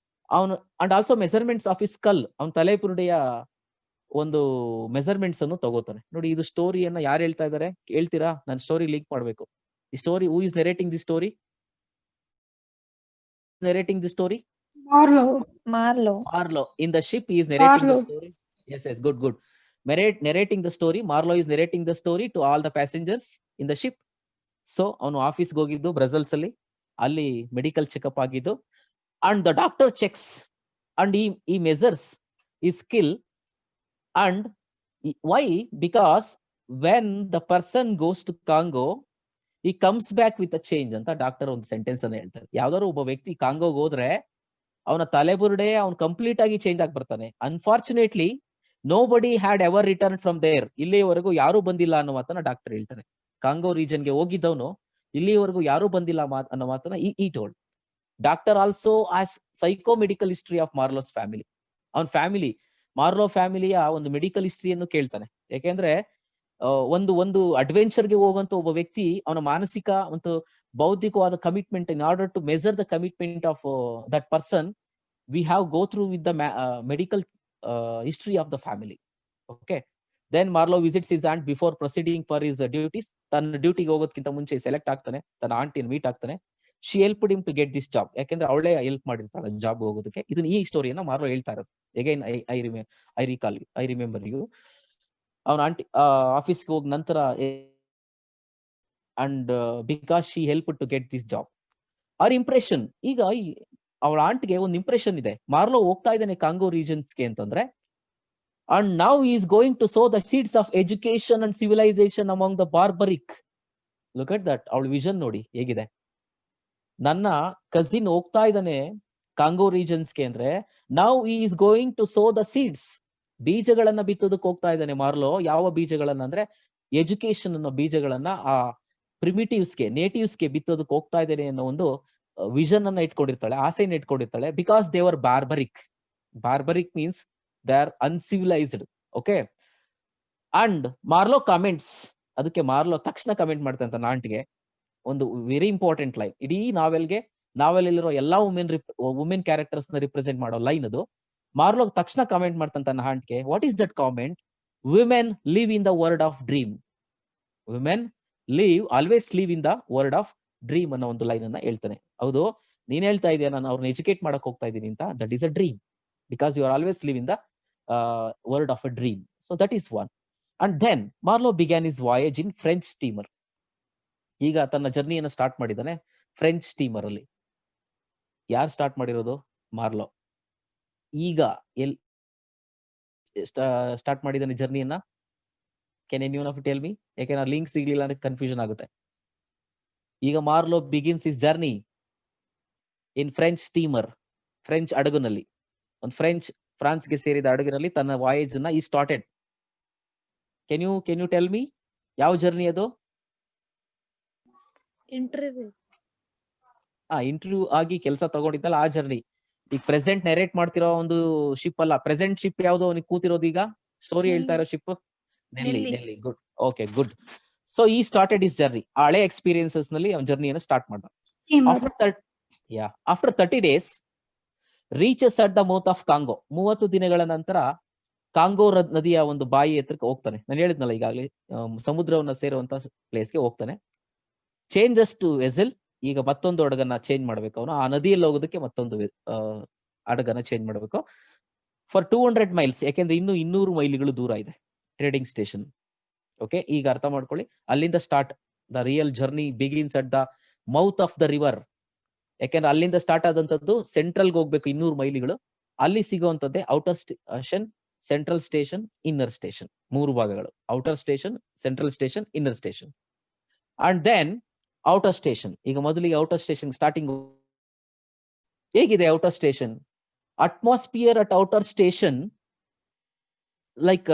ಅವನು and also measurements of his skull, ಅವನ ತಲೆಪುರುಡೆಯ ಒಂದು ಮೆಸರ್ಮೆಂಟ್ಸ್ ಅನ್ನು ತಗೋತಾನೆ. ನೋಡಿ, ಇದು ಸ್ಟೋರಿಯನ್ನ ಯಾರು ಹೇಳ್ತಾ ಇದ್ದಾರೆ ಹೇಳ್ತೀರಾ? ನಾನು ಸ್ಟೋರಿ ಲೀಕ್ ಮಾಡ್ಬೇಕು. ಈ story, who is narrating the story? Marlow in the ship, he is narrating the story. Yes, good. Narrating the story. Marlow is narrating the story to all the passengers in the ship. So ಅವನು ಆಫೀಸ್ಗೆ ಹೋಗಿದ್ದು Brussels ಅಲ್ಲಿ medical checkup ಆಗಿದ್ದು. And the doctor checks and he measures ಈ skull. And why? Because when the person goes to Congo, he comes back with a change ಅಂತ doctor ಒಂದು sentence ಅನ್ನ ಹೇಳ್ತಾರೆ. ಯಾವ್ದಾದ್ರು ಒಬ್ಬ ವ್ಯಕ್ತಿ ಕಾಂಗೋಗೆ ಹೋದ್ರೆ ಅವನ ತಲೆಬುರುಡೆ ಅವ್ನು ಕಂಪ್ಲೀಟ್ ಆಗಿ ಚೇಂಜ್ ಆಗಿ ಬರ್ತಾನೆ. Unfortunately nobody had ever return from there. ಇಲ್ಲಿಯವರೆಗೂ ಯಾರು ಬಂದಿಲ್ಲ ಅನ್ನೋ ಮಾತನ್ನ ಡಾಕ್ಟರ್ ಹೇಳ್ತಾನೆ. ಕಾಂಗೋ ರೀಜನ್ಗೆ ಹೋಗಿದ್ದವನು ಇಲ್ಲಿಯವರೆಗೂ ಯಾರು ಬಂದಿಲ್ಲ ಅನ್ನೋ ಮಾತನ್ನ ಈ ಟೋಲ್ಡ್. ಡಾಕ್ಟರ್ ಆಲ್ಸೋ ಆಸ್ psycho medical history of Marlow's family. ಅವನ ಫ್ಯಾಮಿಲಿ, ಮಾರ್ಲೋ ಫ್ಯಾಮಿಲಿಯ ಒಂದು ಮೆಡಿಕಲ್ ಹಿಸ್ಟ್ರಿಯನ್ನು ಕೇಳ್ತಾನೆ. ಯಾಕೆಂದ್ರೆ ಒಂದು ಅಡ್ವೆಂಚರ್ಗೆ ಹೋಗುವಂತ ಒಬ್ಬ ವ್ಯಕ್ತಿ ಅವನ ಮಾನಸಿಕ ಮತ್ತು ಬೌದ್ಧಿಕವಾದ commitment, in order to measure the commitment of that person, we have go through with the medical history of the family. Okay, then Marlow visits his aunt before proceeding for his duties. ತನ್ನ ಡ್ಯೂಟಿಗೆ ಹೋಗೋದಕ್ಕಿಂತ ಮುಂಚೆ select ಆಗ್ತಾನೆ, ತನ್ನ ಆಂಟಿಯನ್ನು meet ಆಗ್ತಾನೆ. She helped him to get this job. ಯಾಕೆಂದ್ರೆ ಅವಳೇ ಹೆಲ್ಪ್ ಮಾಡಿರ್ತಾಳೆ ಜಾಬ್ ಹೋಗೋದಕ್ಕೆ. ಇದನ್ನ ಈ ಸ್ಟೋರಿಯನ್ನ ಮಾರ್ಲೋ ಹೇಳ್ತಾ ಇರೋದು. Again I remember you. ಅವನ ಆಂಟಿ ಆಫೀಸ್ಗೆ ಹೋದ ನಂತರ, and because she help to get this job, our impression. ಈಗ ಅವಳ ಆಂಟ್ಗೆ ಒಂದು ಇಂಪ್ರೆಷನ್ ಇದೆ, ಮಾರ್ಲೋ ಹೋಗ್ತಾ ಇದ್ದಾನೆ ಕಾಂಗೋ ರೀಜನ್ಸ್ಗೆ ಅಂತಂದ್ರೆ. And now is going to sow the seeds of education and civilisation among the barbaric. Look at that. ಅವಳ ವಿಷನ್ ನೋಡಿ ಹೇಗಿದೆ. ನನ್ನ ಕಸಿನ್ ಹೋಗ್ತಾ ಇದ್ದಾನೆ ಕಾಂಗೋ ರೀಜನ್ಸ್ಗೆ ಅಂದ್ರೆ, now is going to sow the seeds. ಬೀಜಗಳನ್ನ ಬಿತ್ತೋದಕ್ಕೆ ಹೋಗ್ತಾ ಇದ್ದಾನೆ ಮಾರ್ಲೋ. ಯಾವ ಬೀಜಗಳನ್ನ ಅಂದ್ರೆ ಎಜುಕೇಶನ್ ಅನ್ನೋ ಬೀಜಗಳನ್ನ ಆ ಪ್ರಿಮಿಟಿವ್ಸ್ಗೆ, ನೇಟಿವ್ಸ್ಗೆ ಬಿತ್ತೋದಕ್ಕೆ ಹೋಗ್ತಾ ಇದ್ದೇನೆ ಅನ್ನೋ ಒಂದು ವಿಷನ್ ಅನ್ನ ಇಟ್ಕೊಂಡಿರ್ತಾಳೆ, ಆಸೆಯನ್ನು ಇಟ್ಕೊಂಡಿರ್ತಾಳೆ. Because they were barbaric means they are uncivilised. Okay, and Marlow comments. ಅದಕ್ಕೆ ಮಾರ್ಲೋ ತಕ್ಷಣ ಕಮೆಂಟ್ ಮಾಡ್ತಾನೆ ತನ್ನ ಆಂಟ್ಗೆ ಒಂದು ವೆರಿ ಇಂಪಾರ್ಟೆಂಟ್ ಲೈನ್. ಇಡೀ ನಾವೆಲ್ಲಿರೋ ಎಲ್ಲಾ ವುಮೆನ್ ಕ್ಯಾರೆಕ್ಟರ್ಸ್ ನ ರಿಪ್ರೆಸೆಂಟ್ ಮಾಡೋ ಲೈನ್ ಅದು. ಮಾರ್ಲೋ ತಕ್ಷಣ ಕಾಮೆಂಟ್ ಮಾಡ್ತಾನೆ ತನ್ನ ಆಂಟ್ಗೆ. What is that comment? Women live in the world of dream. Women always live in the world of dream ಅನ್ನೋ ಒಂದು ಲೈನ್ ಅನ್ನ ಹೇಳ್ತಾನೆ. ಹೌದು, ನೀನ್ ಹೇಳ್ತಾ ಇದೆಯಾ ನಾನು ಅವ್ರನ್ನ ಎಜುಕೇಟ್ ಮಾಡಕ್ ಹೋಗ್ತಾ ಇದ್ದೀನಿ ಅಂತ. That is a dream, because you are always live in the world of a dream. So that is one. And then Marlowe began his voyage in French steamer. ಈಗ ತನ್ನ ಜರ್ನಿಯನ್ನು ಸ್ಟಾರ್ಟ್ ಮಾಡಿದ್ದಾನೆ ಫ್ರೆಂಚ್ ಸ್ಟೀಮರ್ ಅಲ್ಲಿ. ಯಾರು start ಮಾಡಿರೋದು? Marlowe. ಈಗ start ಮಾಡಿದ್ದಾನೆ ಜರ್ನಿಯನ್ನ? Can any one of you tell me? ಯಾಕೆಂದ್ರೆ ಲಿಂಕ್ ಸಿಗ್ಲಿಲ್ಲ ಅಂದ್ರೆ ಕನ್ಫ್ಯೂಷನ್ ಆಗುತ್ತೆ. ಈಗ Marlowe begins his journey in French steamer, French ಹಡಗುನಲ್ಲಿ, ಒಂದು ಫ್ರಾನ್ಸ್ಗೆ ಸೇರಿದ ಹಡಗಿನಲ್ಲಿ ತನ್ನ ವಾಯೇಜ್ ನ ಈ started. Can you tell me ಯಾವ ಜರ್ನಿ ಅದು? ಇಂಟರ್ವ್ಯೂ ಆಗಿ ಕೆಲಸ ತಗೊಂಡಿದ್ದಲ್ಲ ಆ ಜರ್ನಿ. ಈಗ ಪ್ರೆಸೆಂಟ್ ನೆರೇಟ್ ಮಾಡ್ತಿರೋ ಒಂದು ಶಿಪ್ ಅಲ್ಲ, ಪ್ರೆಸೆಂಟ್ ಶಿಪ್ ಯಾವ್ದು ಅವನಿಗೆ ಕೂತಿರೋದು ಈಗ ಸ್ಟೋರಿ ಹೇಳ್ತಾ ಇರೋ ಶಿಪ್ ನೆಲ್ಲಿ. Good, okay, good. So he started his journey, ಹಳೆ ಎಕ್ಸ್ಪೀರಿಯನ್ಸಸ್ ನಲ್ಲಿ ಅವನ ಜರ್ನಿಯನ್ನು ಸ್ಟಾರ್ಟ್ ಮಾಡ್ದ. After 30 days reaches at the mouth of Congo. 30 ದಿನಗಳ ನಂತರ ಕಾಂಗೋ ನದಿಯ ಒಂದು ಬಾಯಿ ಎತ್ತರಕ್ಕೆ ಹೋಗ್ತಾನೆ. ನಾನು ಹೇಳಿದ್ನಲ್ಲ ಈಗಾಗಲೇ, ಸಮುದ್ರವನ್ನ ಸೇರುವಂತ ಪ್ಲೇಸ್ಗೆ ಹೋಗ್ತಾನೆ. ಚೇಂಜಸ್ ಟು ವೆಸೆಲ್, ಈಗ ಮತ್ತೊಂದು ಹಡಗನ್ನ ಚೇಂಜ್ ಮಾಡ್ಬೇಕು ಅವನು. ಆ ನದಿಯಲ್ಲಿ ಹೋಗೋದಕ್ಕೆ ಮತ್ತೊಂದು ಹಡಗನ್ನ ಚೇಂಜ್ ಮಾಡ್ಬೇಕು ಫಾರ್ 200 miles, ಯಾಕೆಂದ್ರೆ ಇನ್ನು 200 ಮೈಲಿಗಳು ದೂರ ಇದೆ ಟ್ರೇಡಿಂಗ್ ಸ್ಟೇಷನ್. ಓಕೆ, ಈಗ ಅರ್ಥ ಮಾಡ್ಕೊಳ್ಳಿ. ಅಲ್ಲಿಂದ start the real journey begins at the mouth of the river. ಯಾಕೆಂದ್ರೆ ಅಲ್ಲಿಂದ ಸ್ಟಾರ್ಟ್ ಆದಂತದ್ದು ಸೆಂಟ್ರಲ್ಗೆ ಹೋಗ್ಬೇಕು 200 ಮೈಲಿಗಳು. ಅಲ್ಲಿ ಸಿಗುವಂತದ್ದೇ outer station, central station, inner station, 3 ಭಾಗಗಳು. Outer station, central station, inner station. And then outer station. ಈಗ ಮೊದಲಿಗೆ ಔಟರ್ ಸ್ಟೇಷನ್ ಸ್ಟಾರ್ಟಿಂಗ್ ಹೇಗಿದೆ? Outer station atmosphere at outer station like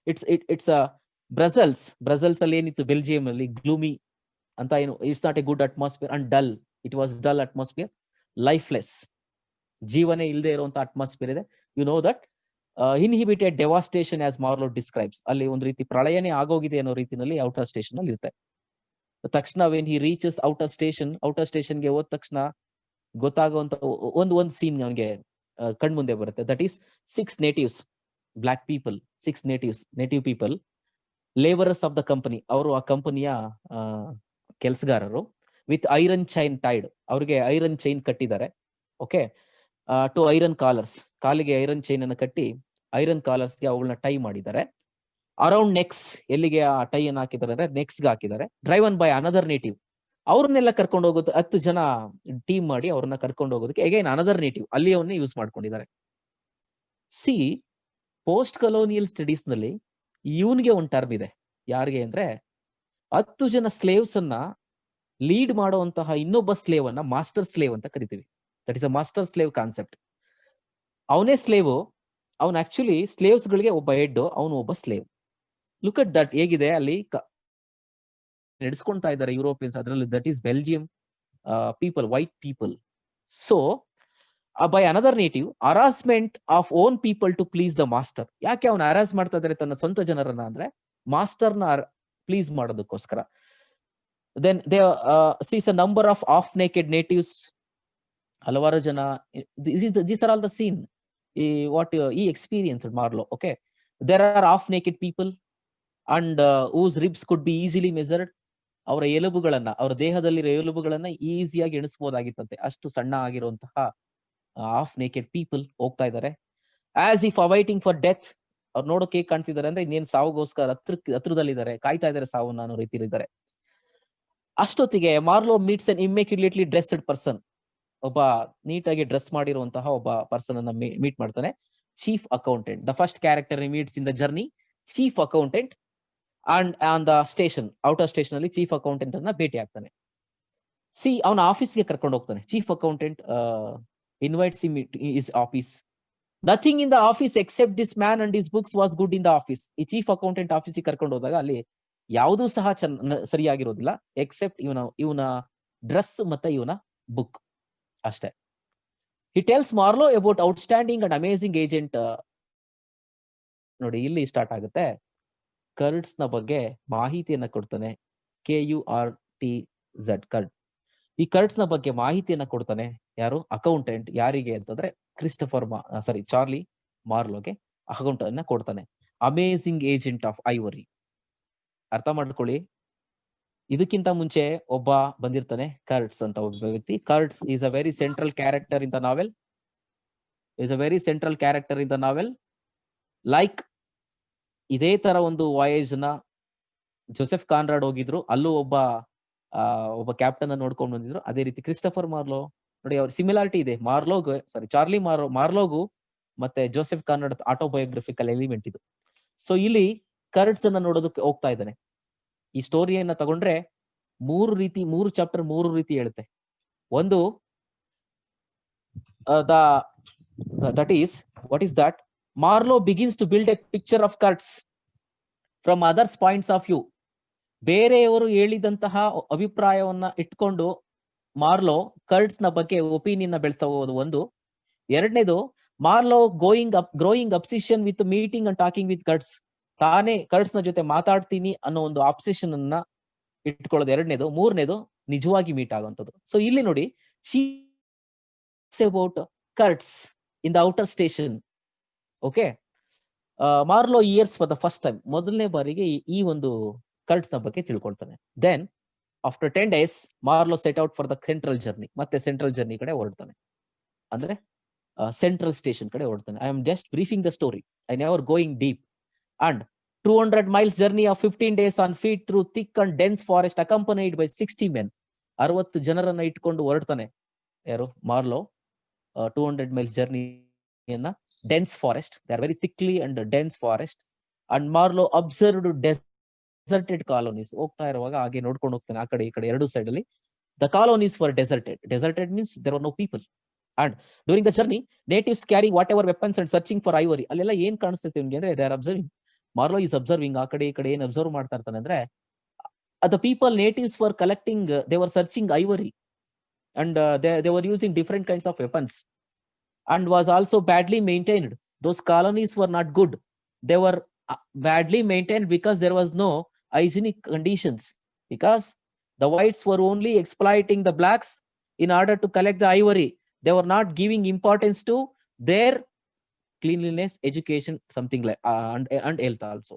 it's Brussels ಅಲ್ಲಿ ಏನಿತ್ತು, ಬೆಲ್ಜಿಯಂ ಅಲ್ಲಿ ಗ್ಲೂಮಿ ಅಂತ ಏನು, it's not a good atmosphere. And dull, it was dull atmosphere, lifeless, ಜೀವನೇ ಇಲ್ಲದೆ ಇರುವಂತ ಅಟ್ಮಾಸ್ಫಿಯರ್ ಇದೆ. You know that inhibited devastation as Marlowe describes. ಅಲ್ಲಿ ಒಂದು ರೀತಿ ಪ್ರಳಯನೇ ಆಗೋಗಿದೆ ಅನ್ನೋ ರೀತಿಯಲ್ಲಿ ಔಟರ್ ಸ್ಟೇಷನ್ ಅಲ್ಲಿ ಇರುತ್ತೆ. ತಕ್ಷಣ ವೆನ್ ಹಿ ರೀಚಸ್ ಔಟರ್ ಸ್ಟೇಷನ್ಗೆ ಹೋದ ತಕ್ಷಣ ಗೊತ್ತಾಗುವಂತ ಒಂದು ಸೀನ್ ಅವನಿಗೆ ಕಣ್ಮುಂದೆ ಬರುತ್ತೆ. That is 6 natives, black people, 6 native people, labourers of the company. ಅವರು ಆ ಕಂಪನಿಯ ಕೆಲಸಗಾರರು. ವಿತ್ ಐರನ್ ಚೈನ್ ಟೈಡ್, ಅವ್ರಿಗೆ ಐರನ್ ಚೈನ್ ಕಟ್ಟಿದ್ದಾರೆ. ಓಕೆ, ಟು ಐರನ್ ಕಾಲರ್ಸ್, ಕಾಲಿಗೆ ಐರನ್ ಚೈನ್ ಅನ್ನು ಕಟ್ಟಿ ಐರನ್ ಕಾಲರ್ಸ್ಗೆ ಅವುಗಳನ್ನ ಟೈ ಮಾಡಿದ್ದಾರೆ. ಅರೌಂಡ್ ನೆಕ್ಸ್, ಎಲ್ಲಿಗೆ ಆ ಟೈ ಅನ್ನು ಹಾಕಿದ್ದಾರೆ ಅಂದ್ರೆ ನೆಕ್ಸ್ಗೆ ಹಾಕಿದ್ದಾರೆ. ಡ್ರೈವನ್ ಬೈ ಅನದರ್ ನೇಟಿವ್, ಅವ್ರನ್ನೆಲ್ಲ ಕರ್ಕೊಂಡು ಹೋಗೋದು 10 ಜನ ಟೀಮ್ ಮಾಡಿ ಅವ್ರನ್ನ ಕರ್ಕೊಂಡು ಹೋಗೋದಕ್ಕೆ ಅಗೈನ್ ಅನದರ್ ನೇಟಿವ್, ಅಲ್ಲಿ ಅವನ್ನೇ ಯೂಸ್ ಮಾಡ್ಕೊಂಡಿದ್ದಾರೆ. ಸಿ, ಪೋಸ್ಟ್ ಕಲೋನಿಯಲ್ ಸ್ಟಡೀಸ್ ನಲ್ಲಿ ಇವನ್ಗೆ ಒಂದು ಟರ್ಮ್ ಇದೆ. ಯಾರಿಗೆ ಅಂದ್ರೆ 10 ಜನ ಸ್ಲೇವ್ಸ್ ಅನ್ನ ಲೀಡ್ ಮಾಡುವಂತಹ ಇನ್ನೊಬ್ಬ ಸ್ಲೇವ್ ಅನ್ನ ಮಾಸ್ಟರ್ ಸ್ಲೇವ್ ಅಂತ ಕರಿತೀವಿ. That is a master slave concept. ಅವನೇ ಸ್ಲೇವ್, ಅವನ್ ಆಕ್ಚುಲಿ ಸ್ಲೇವ್ಸ್ ಗಳಿಗೆ ಒಬ್ಬ ಹೆಡ್, ಅವನು ಒಬ್ಬ ಸ್ಲೇವ್. ಲುಕ್ ಅಟ್ ದಟ್, ಹೇಗಿದೆ ಅಲ್ಲಿ ನಡೆಸ್ಕೊಳ್ತಾ ಇದ್ದಾರೆ ಯುರೋಪಿಯನ್ಸ್, ಅದರಲ್ಲಿ that is Belgium people, white people. So by another native, harassment of own people to please the master. ಯಾಕೆ ಅವನು ಹರಾಸ್ ಮಾಡ್ತಾ ಇದ್ದಾರೆ ತನ್ನ ಸ್ವಂತ ಜನರನ್ನ ಅಂದ್ರೆ ಮಾಸ್ಟರ್ನ ಪ್ಲೀಸ್ ಮಾಡೋದಕ್ಕೋಸ್ಕರ. Then they sees a number of of naked natives, ಹಲವಾರು ಜನ. These are all the scene ಈ experience Marlowe. Okay, there are of naked people and whose ribs could be easily measured. ಅವರ ಎಲುಬುಗಳನ್ನ, ಅವರ ದೇಹದಲ್ಲಿರೋ ಎಲುಬುಗಳನ್ನ ಈಸಿಯಾಗಿ ಎಣಿಸಬಹುದಾಗಿತ್ತಂತೆ, ಅಷ್ಟು ಸಣ್ಣ ಆಗಿರುವಂತಹ ಆಫ್ ನೇಕೆಡ್ ಪೀಪಲ್ ಹೋಗ್ತಾ ಇದ್ದಾರೆ. As if awaiting for death, ಅವ್ರು ನೋಡೋಕೆ ಹೇಗೆ ಕಾಣ್ತಿದ್ದಾರೆ ಅಂದ್ರೆ ಇನ್ನೇನು ಸಾವುಗೋಸ್ಕರ ಹತ್ರದಲ್ಲಿದ್ದಾರೆ, ಕಾಯ್ತಾ ಇದ್ದಾರೆ ಸಾವನ್ನ ಅನ್ನೋ ರೀತಿಲಿದ್ದಾರೆ. ಅಷ್ಟೊತ್ತಿಗೆ Marlow meets an immaculately dressed person, ಒಬ್ಬ ನೀಟಾಗಿ ಡ್ರೆಸ್ ಮಾಡಿರುವಂತಹ ಒಬ್ಬ ಪರ್ಸನ್ ಅನ್ನ ಮೀಟ್ ಮಾಡ್ತಾನೆ. Chief accountant, the first character meets in the journey, chief accountant. And on the station, outer station ಅಲ್ಲಿ ಚೀಫ್ ಅಕೌಂಟೆಂಟ್ ಅನ್ನ ಭೇಟಿ ಆಗ್ತಾನೆ. ಸಿ, ಅವನ ಆಫೀಸ್ಗೆ ಕರ್ಕೊಂಡು ಹೋಗ್ತಾನೆ. Chief accountant invites him to his office. Nothing in the office except this man and his books was good in the office. ಈ ಚೀಫ್ ಅಕೌಂಟೆಂಟ್ ಆಫೀಸಿಗೆ ಕರ್ಕೊಂಡು ಹೋದಾಗ ಅಲ್ಲಿ ಯಾವುದೂ ಸಹ ಸರಿಯಾಗಿರೋದಿಲ್ಲ, ಎಕ್ಸೆಪ್ಟ್ ಇವನ ಡ್ರೆಸ್ ಮತ್ತೆ ಇವನ ಬುಕ್ ಅಷ್ಟೇ. He tells Marlowe about outstanding and amazing agent. ನೋಡಿ, ಇಲ್ಲಿ ಸ್ಟಾರ್ಟ್ ಆಗುತ್ತೆ. ಕರ್ಡ್ಸ್ ನ ಬಗ್ಗೆ ಮಾಹಿತಿಯನ್ನ ಕೊಡ್ತಾನೆ. KURTZ, curd. ಈ ಕರ್ಡ್ಸ್ ನ ಬಗ್ಗೆ ಮಾಹಿತಿಯನ್ನ ಕೊಡ್ತಾನೆ ಯಾರು? ಅಕೌಂಟೆಂಟ್. ಯಾರಿಗೆ ಅಂತಂದ್ರೆ ಚಾರ್ಲಿ ಮಾರ್ಲೋಗೆ ಅಕೌಂಟ್ ಅನ್ನ ಕೊಡ್ತಾನೆ. Amazing agent of ivory. ಅರ್ಥ ಮಾಡ್ಕೊಳ್ಳಿ, ಇದಕ್ಕಿಂತ ಮುಂಚೆ ಒಬ್ಬ ಬಂದಿರ್ತಾನೆ, ಕರ್ಡ್ಸ್ ಅಂತ ಒಬ್ಬ ವ್ಯಕ್ತಿ. Curds is a very central character in the novel. Like ಇದೇ ತರ ಒಂದು ವಾಯೇಜ್ ನ ಜೋಸೆಫ್ ಕಾನ್ರಾಡ್ ಹೋಗಿದ್ರು, ಅಲ್ಲೂ ಒಬ್ಬ ಕ್ಯಾಪ್ಟನ್ ಅನ್ನು ನೋಡ್ಕೊಂಡು ಬಂದಿದ್ರು. ಅದೇ ರೀತಿ ಕ್ರಿಸ್ಟೋಫರ್ ಮಾರ್ಲೋ ನೋಡಿ, ಅವ್ರ ಸಿಮಿಲಾರಿಟಿ ಇದೆ. ಚಾರ್ಲಿ ಮಾರ್ಲೋಗೂ ಮತ್ತೆ ಜೋಸೆಫ್ ಕಾನ್ರಾಡ್ ಆಟೋಬಯೋಗ್ರಫಿಕಲ್ ಎಲಿಮೆಂಟ್ ಇದು. ಸೊ ಇಲ್ಲಿ ಕರ್ಡ್ಸ್ ಅನ್ನ ನೋಡೋದಕ್ಕೆ ಹೋಗ್ತಾ ಇದ್ದಾನೆ. ಈ ಸ್ಟೋರಿಯನ್ನ ತಗೊಂಡ್ರೆ 3 ಚಾಪ್ಟರ್ 3 ರೀತಿ ಹೇಳುತ್ತೆ. ಒಂದು what is that? Marlowe begins to build a picture of Kurtz from others' points of view. ಬೇರೆಯವರು ಹೇಳಿದಂತಹ ಅಭಿಪ್ರಾಯವನ್ನ ಇಟ್ಕೊಂಡು ಮಾರ್ಲೋ ಕರ್ಟ್ಸ್ ನ ಬಗ್ಗೆ ಒಪಿನಿಯನ್ ನ ಬೆಳೆಸ್ತಾ ಹೋಗೋದು ಒಂದು. ಎರಡನೇದು Marlowe growing obsession with meeting and talking with Kurtz. ತಾನೇ ಕರ್ಟ್ಸ್ ನ ಜೊತೆ ಮಾತಾಡ್ತೀನಿ ಅನ್ನೋ ಒಂದು ಆಬ್ಸೆಷನ್ ಅನ್ನ ಇಟ್ಕೊಳ್ಳೋದು ಎರಡನೇದು. ಮೂರನೇದು ನಿಜವಾಗಿ ಮೀಟ್ ಆಗುವಂಥದ್ದು. ಸೊ ಇಲ್ಲಿ ನೋಡಿ, about Kurtz in the outer station. Okay, Marlowe hears for the first time, ಮೊದಲನೇ ಬಾರಿಗೆ ಈ ಒಂದು ಕರ್ಟ್ಸ್ ನ ಬಗ್ಗೆ ತಿಳ್ಕೊಳ್ತಾನೆ. Then after 10 days Marlowe set out for the central journey. ಮತ್ತೆ ಸೆಂಟ್ರಲ್ ಜರ್ನಿ ಕಡೆ ಹೊರಡ್ತಾನೆ, ಅಂದ್ರೆ ಸೆಂಟ್ರಲ್ ಸ್ಟೇಷನ್ ಕಡೆ ಹೊರಡ್ತಾನೆ. I am just briefing the story, I never going deep. And 200 miles journey of 15 days on feet through thick and dense forest accompanied by 60 men. 60 ಜನರನ್ನ ಇಟ್ಕೊಂಡು ಹೊರಡ್ತಾನೆ ಯಾರು, ಮಾರ್ಲೋ. 200 miles journey dense forest, they are very thickly and dense forest. And Marlowe observed deserted colonies. ಹೋಗ್ತಾ ಇರುವಾಗ ಹಾಗೆ ನೋಡ್ಕೊಂಡು ಹೋಗ್ತಾನೆ ಆ ಕಡೆ ಈ ಕಡೆ ಎರಡು ಸೈಡ್ ಅಲ್ಲಿ. The colonies were deserted means there were no people. And during the journey natives carrying whatever weapons and searching for ivory. ಅಲ್ಲೆಲ್ಲ ಏನ್ ಕಾಣಿಸ್ತೈತೆ ನಿಮ್ಗೆ ಅಂದ್ರೆ, they are observing. Marlowe is observing. ಆ ಕಡೆ ಈ ಕಡೆ ಏನ್ ಅಬ್ಸರ್ವ್ ಮಾಡ್ತಾ ಇರ್ತಾನೆ ಅಂದ್ರೆ, the people natives were collecting, they were searching ivory, and they were using different kinds of weapons, and was also badly maintained. Those colonies were not good. They were badly maintained because there was no hygienic conditions, because the whites were only exploiting the blacks in order to collect the ivory. They were not giving importance to their cleanliness, education, something like and health also.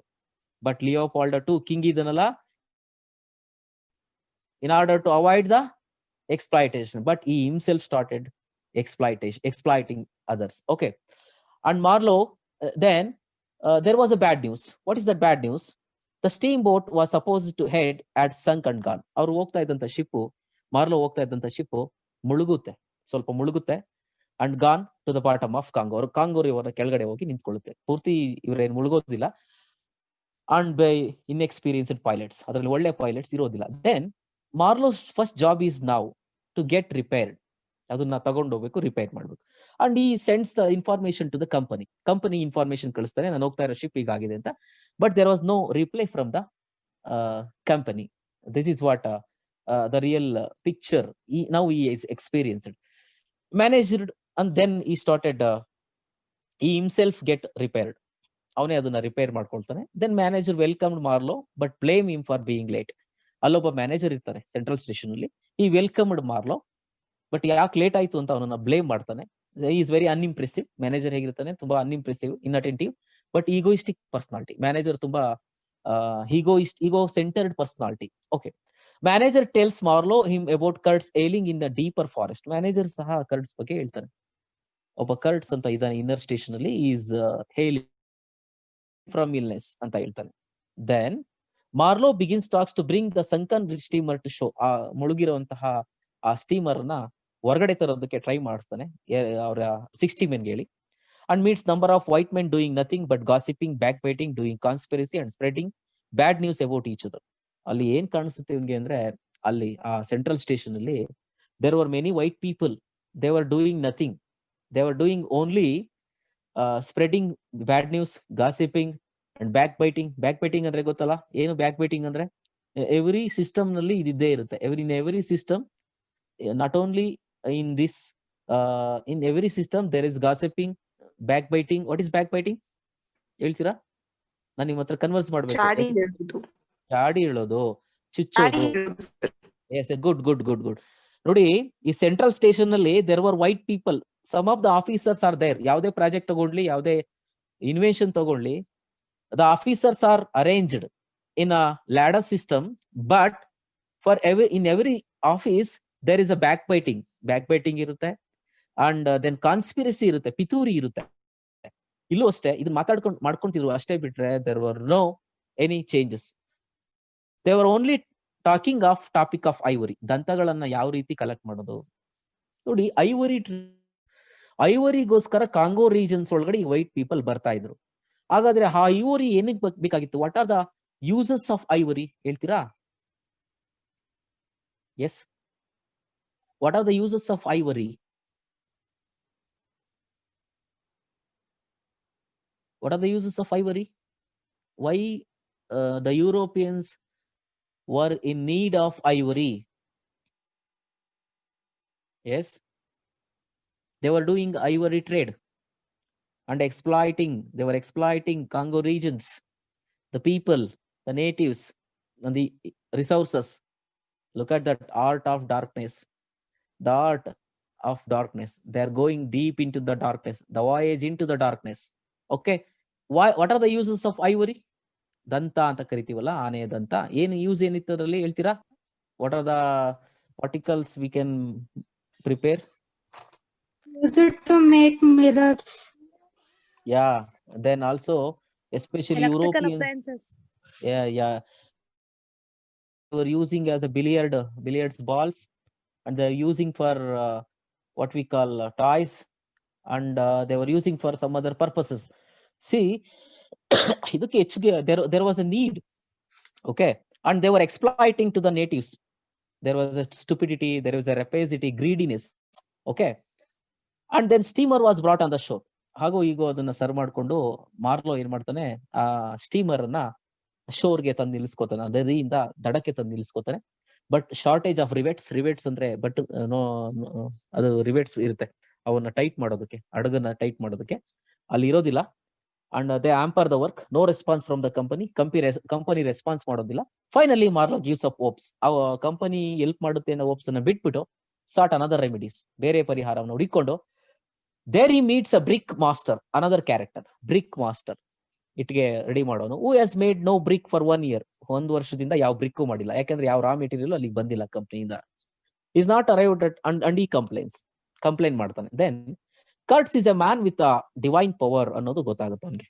But Leopold II, king idanalla, in order to avoid the exploitation, but he himself started exploiting others. Okay, and Marlowe, then there was a bad news. What is that bad news? The steamboat was supposed to head at sunk and gone. ಅವರು ಹೋಗ್ತಾ ಇದ್ದಂತ ship, ಮಾರ್ಲೋ ಹೋಗ್ತಾ ಇದ್ದಂತ ship ಮುಳುಗುತ್ತೆ, ಸ್ವಲ್ಪ ಮುಳುಗುತ್ತೆ. And gone to the bottom of Congo. ಅವರು Congo river ಕೆಳಗಡೆ ಹೋಗಿ ನಿಂತ್ಕೊಳ್ಳುತ್ತೆ. ಪೂರ್ತಿ ಇವರೇನು ಮುಳುಗೋದಿಲ್ಲ. ಅಂಡ್ ಬೈ ಇನ್ಎಕ್ಸ್ಪೀರಿಯನ್ಸ್ಡ್ ಪೈಲಟ್ಸ್, ಅದರಲ್ಲಿ ಒಳ್ಳೆ ಪೈಲಟ್ಸ್ ಇರೋದಿಲ್ಲ. Then Marlowe's first job is now to get repaired. ಅದನ್ನ ತಗೊಂಡೋಗ್ಬೇಕು, ರಿಪೇರ್ ಮಾಡ್ಬೇಕು. And he sends the information to the company information ಕಳಿಸ್ತಾನೆ, ನಾನು ಹೋಗ್ತಾ ಇರೋ ಶಿಪ್ ಹೀಗಾಗಿದೆ ಅಂತ. But there was no reply from the company. This is what the real picture now he is experienced. Managed, and then he started, he himself get repaired. ಅವನೇ ಅದನ್ನ repair ಮಾಡ್ಕೊಳ್ತಾನೆ. Then manager welcomed Marlowe but blame him for being late. ಅಲ್ಲೊಬ್ಬ manager ಇರ್ತಾರೆ central station ಅಲ್ಲಿ. He welcomed Marlowe, but ಯಾಕೆ late ಆಯ್ತು ಅಂತ ಅವನನ್ನ ಬ್ಲೇಮ್ ಮಾಡ್ತಾನೆ. Is very unimpressive. ಮ್ಯಾನೇಜರ್ ಹೇಗಿರ್ತಾನೆ, ತುಂಬಾ unimpressive, inattentive, but egoistic personality. Manager ತುಂಬಾ ego centered personality. Okay, manager tells Marlowe him about Kurtz ailing in the deeper forest. Manager ಸಹ Kurtz ಬಗ್ಗೆ ಹೇಳ್ತಾನೆ. ಒಬ್ಬ ಕರ್ಟ್ಸ್ ಅಂತ ಇದ್ದಾನೆ ಇನ್ನರ್ ಸ್ಟೇಷನ್ ಅಲ್ಲಿ, ಈಸ್ ಹೇಲಿಂಗ್ ಫ್ರಮ್ ಇಲ್ನೆಸ್ ಅಂತ ಹೇಳ್ತಾನೆ. Then Marlowe begins talks to bring the sunken steamer to show. ಆ ಮುಳುಗಿರುವಂತಹ ಆ ಸ್ಟೀಮರ್ ನ ಹೊರಗಡೆ ತರೋದಕ್ಕೆ ಟ್ರೈ ಮಾಡಿಸ್ತಾನೆ ಅವರ 60 men ಹೇಳಿ. And meets number of white men doing nothing but gossiping, back biting, doing conspiracy and spreading bad news about each other. ಅಲ್ಲಿ ಏನ್ ಕಾಣಿಸುತ್ತೆ ನಿಮ್ಗೆ ಅಂದ್ರೆ, ಅಲ್ಲಿ ಆ ಸೆಂಟ್ರಲ್ ಸ್ಟೇಷನ್ ಅಲ್ಲಿ there were many white people. They were doing nothing. They were doing only spreading bad news, gossiping and back biting. Back biting ಅಂದ್ರೆ ಗೊತ್ತಲ್ಲ ಏನು? ಬ್ಯಾಕ್ ಬೈಟಿಂಗ್ ಅಂದ್ರೆ ಎವ್ರಿ ಸಿಸ್ಟಮ್ ನಲ್ಲಿ ಇದ್ದೇ ಇರುತ್ತೆ. Every system, not only in this, in every system there is gossiping, backbiting. What is backbiting? ಹೇಳ್ತೀರಾ? ನಾನು ನಿಮ್ಮ ಹತ್ರ ಕನ್ವರ್ಸ್ ಮಾಡ್ಬೇಕು. ಚಾಡಿ ಹೇಳೋದು, ಚುಚ್ಚೋದು. S, good. ನೋಡಿ, ಈ ಸೆಂಟ್ರಲ್ ಸ್ಟೇಷನ್ ನಲ್ಲಿ there were white people. Some of the officers are there. ಯಾವುದೇ ಪ್ರಾಜೆಕ್ಟ್ ತಗೊಳ್ಳಿ, ಯಾವುದೇ ಇನ್ವೆನ್ಷನ್ ತಗೊಳ್ಳಿ, the officers are arranged in a ladder system. But for in every office there is a backbiting ಇರುತ್ತೆ. And then conspiracy ಇರುತ್ತೆ, ಪಿತೂರಿ ಇರುತ್ತೆ. ಇಲ್ಲೂ ಅಷ್ಟೇ, ಇದನ್ನ ಮಾಡ್ಕೊಂತಿದ್ರು ಅಷ್ಟೇ ಬಿಟ್ರೆ there were no any changes. They were only talking of topic of ivory. ದಂತಗಳನ್ನ ಯಾವ ರೀತಿ ಕಲೆಕ್ಟ್ ಮಾಡೋದು. ನೋಡಿ, ಐವರಿಗೋಸ್ಕರ ಕಾಂಗೋ ರೀಜನ್ಸ್ ಒಳಗಡೆ ವೈಟ್ ಪೀಪಲ್ ಬರ್ತಾ ಇದ್ರು. ಹಾಗಾದ್ರೆ ಆ ಐವರಿ ಏನಕ್ಕೆ ಬೇಕಾಗಿತ್ತು? What are the uses of ivory ಹೇಳ್ತೀರಾ? Yes, what are the uses of ivory? What are the uses of ivory? Why the Europeans were in need of ivory? Yes, They were doing ivory trade and they were exploiting Congo regions, the people, the natives, and the resources. Look at that art of darkness. The art of darkness. They are going deep into the darkness, the voyage into the darkness. Okay. What are the uses of ivory? ದಂತ ಅಂತ ಕರಿತೀವಲ್ಲ, ಆನೆಯ ದಂತ. ಏನು use ಏನಿತ್ತು ಅದರಲ್ಲಿ ಹೇಳ್ತೀರಾ? What are the particles we can prepare? Use it to make mirrors. Yeah. Then also, especially Electrical Europeans. appliances. Yeah. They were using as a billiards balls, and they're using for what we call toys, and they were using for some other purposes. See, ಇದಕ್ಕೆ ಹೆಚ್ಚಿಗೆ there was a need. Okay. And they were exploiting to the natives. There was a stupidity, there was a rapacity, greediness. Okay. And then steamer was brought on the shore. ಹಾಗೂ ಈಗ ಅದನ್ನ serve ಮಾಡ್ಕೊಂಡು ಮಾರ್ಲೋ ಏನ್ ಮಾಡ್ತಾನೆ, ಆ steamer ಅನ್ನ ಶೋರ್ಗೆ ತಂದು ನಿಲ್ಲಿಸ್ಕೋತಾನೆ, ನದಿಯಿಂದ ದಡಕ್ಕೆ ತಂದು ನಿಲ್ಲಿಸ್ಕೋತಾನೆ. ಬಟ್ ಶಾರ್ಟೇಜ್ ಆಫ್ ರಿವೆಟ್ಸ್ ಅಂದ್ರೆ ಬಟ್ ಅದು ರಿವೆಟ್ಸ್ ಇರುತ್ತೆ, ಅವನ್ನ ಟೈಟ್ ಮಾಡೋದಕ್ಕೆ, ಹಡಗನ್ನ ಟೈಟ್ ಮಾಡೋದಕ್ಕೆ ಅಲ್ಲಿ ಇರೋದಿಲ್ಲ. And they hamper the work. No response from the company response ಮಾಡೋದಿಲ್ಲ. Finally Marlowe gives up hopes. ಆ ಕಂಪನಿ ಹೆಲ್ಪ್ ಮಾಡುತ್ತೆ ಅನ್ನೋ ಹೋಪ್ಸ್ ಅನ್ನ ಬಿಟ್ಬಿಟ್ಟು ಸಾಟ್ ಅನದರ್ ರೆಮಿಡೀಸ್, ಬೇರೆ ಪರಿಹಾರವನ್ನು ಹುಡುಕೊಂಡು, there he meets a brick master, another character, brick master, ಇಟ್ಗೆ ರೆಡಿ ಮಾಡೋನು. Who has made no brick for 1 year. 1 ವರ್ಷದಿಂದ ಯಾವ ಬ್ರಿಕ್ ಮಾಡಿಲ್ಲ, ಯಾಕಂದ್ರೆ ಯಾವ ರಾ ಮೆಟೀರಿಯಲ್ ಅಲ್ಲಿಗೆ ಬಂದಿಲ್ಲ ಕಂಪ್ನಿಯಿಂದ. Is not arrived at and ಈ ಕಂಪ್ಲೇಂಟ್ ಮಾಡ್ತಾನೆ. Then Kurtz is a man with a divine power ಅನ್ನೋದು ಗೊತ್ತಾಗುತ್ತೆ ಅವನಿಗೆ.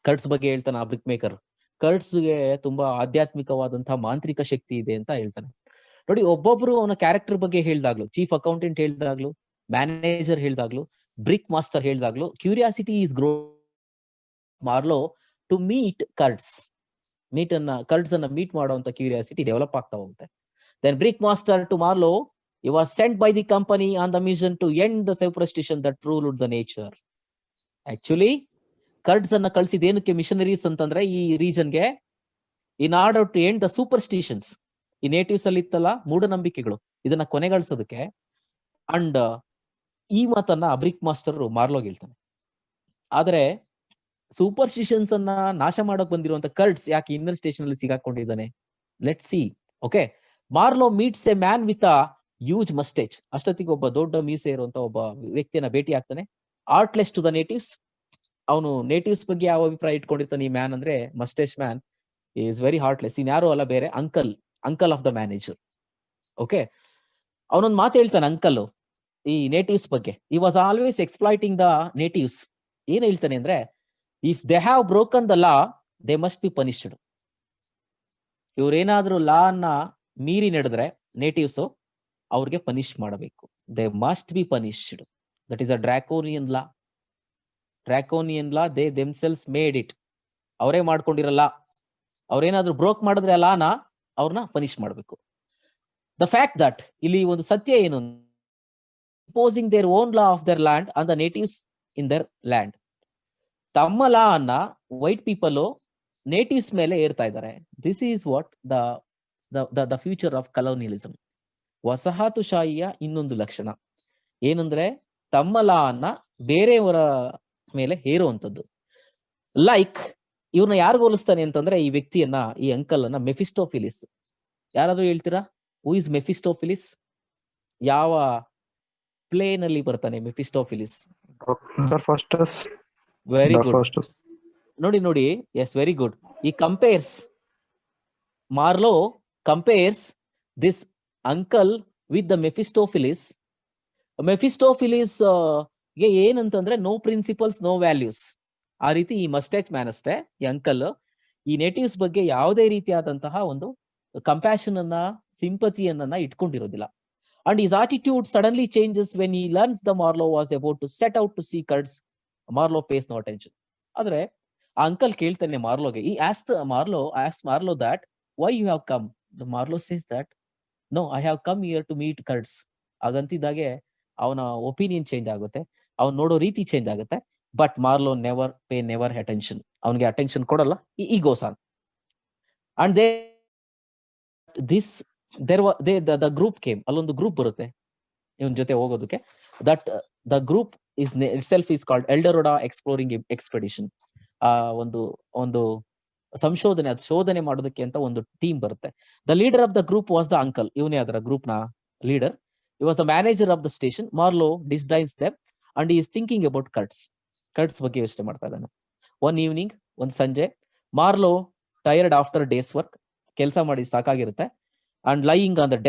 ಕರ್ಟ್ಸ್ ಬಗ್ಗೆ ಹೇಳ್ತಾನೆ ಆ ಬ್ರಿಕ್ ಮೇಕರ್. ಕರ್ಟ್ಸ್ಗೆ ತುಂಬಾ ಆಧ್ಯಾತ್ಮಿಕವಾದಂತಹ ಮಾಂತ್ರಿಕ ಶಕ್ತಿ ಇದೆ ಅಂತ ಹೇಳ್ತಾನೆ. ನೋಡಿ, ಒಬ್ಬೊಬ್ರು ಅವನ ಕ್ಯಾರೆಕ್ಟರ್ ಬಗ್ಗೆ ಹೇಳ್ದಾಗ್ಲು, ಚೀಫ್ ಅಕೌಂಟೆಂಟ್ ಹೇಳ್ದಾಗ್ಲು, ಮ್ಯಾನೇಜರ್ ಹೇಳ್ದಾಗ್ಲು, ಬ್ರಿಕ್ ಮಾಸ್ಟರ್ ಹೇಳ್ದಾಗ್ಲು, curiosity is grow Marlowe to meet Kurtz ಅನ್ನ ಮೀಟ್ ಮಾಡುವಂತ ಕ್ಯೂರಿಯಾಸಿಟಿ ಡೆವಲಪ್ ಆಗ್ತಾ ಹೋಗುತ್ತೆ. Then brick master to Marlowe, he was sent by the company on the mission to end the superstition that ruled the nature. Actually, Kurtz ಅನ್ನ ಕಳಿಸಿದ ಏನಕ್ಕೆ missionaries ಅಂತಂದ್ರೆ ಈ ರೀಜನ್ಗೆ, in order to end the superstitions, ಈ natives ಅಲ್ಲಿ ಇತ್ತಲ್ಲ ಮೂಢನಂಬಿಕೆಗಳು, ಇದನ್ನ ಕೊನೆಗಳಿಸೋದಕ್ಕೆ. ಅಂಡ್ ಈ ಮಾತನ್ನ ಬ್ರಿಕ್ ಮಾಸ್ಟರ್ ಮಾರ್ಲೋಗ್ ಹೇಳ್ತಾನೆ. ಆದ್ರೆ ಸೂಪರ್ಸ್ಟಿಷನ್ಸ್ ಅನ್ನ ನಾಶ ಮಾಡಕ್ ಬಂದಿರುವಂತ ಕರ್ಟ್ಸ್ ಯಾಕೆ ಇನ್ನರ್ ಸ್ಟೇಷನ್ ಅಲ್ಲಿ ಸಿಗಾಕೊಂಡಿದ್ದಾನೆ? Let see. Okay. Marlowe meets a man with a huge mustache. ಅಷ್ಟೊತ್ತಿಗೆ ಒಬ್ಬ ದೊಡ್ಡ ಮೀಸೆ ಇರುವಂತ ಒಬ್ಬ ವ್ಯಕ್ತಿಯನ್ನ ಭೇಟಿ ಆಗ್ತಾನೆ. Heartless to the natives. ಅವನು ನೇಟಿವ್ಸ್ ಬಗ್ಗೆ ಯಾವ ಅಭಿಪ್ರಾಯ ಇಟ್ಕೊಂಡಿರ್ತಾನೆ ಈ ಮ್ಯಾನ್ ಅಂದ್ರೆ, mustache man is very heartless. ಇನ್ಯಾರು ಅಲ್ಲ, ಬೇರೆ uncle of the manager. Okay. ಅವನೊಂದು ಮಾತು ಹೇಳ್ತಾನೆ ಅಂಕಲ್ ಈ ನೇಟಿವ್ಸ್ ಬಗ್ಗೆ. He was always exploiting the natives. ಏನ್ ಹೇಳ್ತಾನೆ ಅಂದ್ರೆ, if they have broken the law they must be punished. ಇವ್ರೇನಾದ್ರೂ ಲಾ ಅನ್ನ ಮೀರಿ ನಡೆದ್ರೆ ನೇಟಿವ್ಸ್ ಅವ್ರಿಗೆ ಪನಿಷ್ ಮಾಡಬೇಕು. They must be punished. That is a draconian law. They themselves made it. ಅವರೇ ಮಾಡ್ಕೊಂಡಿರಲ್ಲ. ಅವ್ರೇನಾದ್ರೂ ಬ್ರೋಕ್ ಮಾಡಿದ್ರೆ ಆ ಲಾನ ಅವ್ರನ್ನ ಪನಿಷ್ ಮಾಡಬೇಕು. ದ ಫ್ಯಾಕ್ಟ್ ದಟ್, ಇಲ್ಲಿ ಒಂದು ಸತ್ಯ ಏನು, imposing their own law of their land on the natives in their land. ತಮ್ಮ ಲಾ ಅನ್ನ ವೈಟ್ ಪೀಪಲ್ ನೇಟಿವ್ಸ್ ಮೇಲೆ ಏರ್ತಾ ಇದ್ದಾರೆ. This is what the future of colonialism. ವಸಾಹತುಶಾಹಿಯ ಇನ್ನೊಂದು ಲಕ್ಷಣ ಏನಂದ್ರೆ, ತಮ್ಮ ಲಾ ಅನ್ನ ಬೇರೆಯವರ ಮೇಲೆ ಹೇರುವಂಥದ್ದು. ಲೈಕ್ ಇವ್ರನ್ನ ಯಾರು ಹೋಲಿಸ್ತಾನೆ ಅಂತಂದ್ರೆ, ಈ ವ್ಯಕ್ತಿಯನ್ನ, ಈ ಅಂಕಲ್ ಅನ್ನ ಮೆಫಿಸ್ಟೋಫಿಲಿಸ್. ಯಾರಾದ್ರೂ ಹೇಳ್ತೀರಾ ಹೂ ಇಸ್ ಮೆಫಿಸ್ಟೋಫಿಲಿಸ್? ಯಾವ ಪ್ಲೇನ್ ಅಲ್ಲಿ ಬರ್ತಾನೆ ಮೆಫಿಸ್ಟೋಫಿಲಿಸ್? Very good. ನೋಡಿ, yes, very good. He Marlowe compares this uncle with the Mephistopheles. ಗೆ ಏನಂತಂದ್ರೆ, ನೋ ಪ್ರಿನ್ಸಿಪಲ್ಸ್ ನೋ ವ್ಯಾಲ್ಯೂಸ್. ಆ ರೀತಿ ಈ ಮಸ್ಟೇಜ್ ಮ್ಯಾನ್ ಅಷ್ಟೇ, ಈ ಅಂಕಲ್ ಈ ನೇಟಿವ್ಸ್ ಬಗ್ಗೆ ಯಾವುದೇ ರೀತಿಯಾದಂತಹ ಒಂದು ಕಂಪ್ಯಾಷನ್ ಅನ್ನ, ಸಿಂಪತಿಯನ್ನ ಇಟ್ಕೊಂಡಿರೋದಿಲ್ಲ. And his attitude suddenly changes when he learns the Marlowe was about to set out to see Kurtz. Marlowe pays no attention. ಆದ್ರೆ ಆ ಅಂಕಲ್ ಕೇಳ್ತಾನೆ ಮಾರ್ಲೋಗೆ, he ask Marlowe that why you have come. The Marlowe says that no, I have come here to meet Kurtz. ಹಾಗಂತಿದ್ದಾಗೆ ಅವನ opinion change ಆಗುತ್ತೆ, ಅವ್ನು ನೋಡೋ ರೀತಿ ಚೇಂಜ್ ಆಗುತ್ತೆ. But Marlowe never attention. ಅವನಿಗೆ ಅಟೆನ್ಷನ್ ಕೊಡಲ್ಲ. ಈ goes on. And the group came. ಅಲ್ಲೊಂದು ಗ್ರೂಪ್ ಬರುತ್ತೆ ಇವನ್ ಜೊತೆ ಹೋಗೋದಕ್ಕೆ. That The group itself is called Eldorado Exploring Expedition. ಒಂದು ಸಂಶೋಧನೆ, ಅದು ಶೋಧನೆ ಮಾಡೋದಕ್ಕೆ ಅಂತ ಒಂದು ಟೀಮ್ ಬರುತ್ತೆ. The leader of the group was the uncle. ಇವನೇ ಅದರ ಗ್ರೂಪ್ ನ leader. He was the manager of the station. Marlowe disdains them and he is thinking about Kurtz. Kurtz ಬಗ್ಗೆ ಯೋಚನೆ ಮಾಡ್ತಾ ಇದ್ದಾನೆ. One evening, ಒಂದು ಸಂಜೆ, Marlowe tired after day's work, ಕೆಲಸ ಮಾಡಿ ಸಾಕಾಗಿರುತ್ತೆ, and lying on the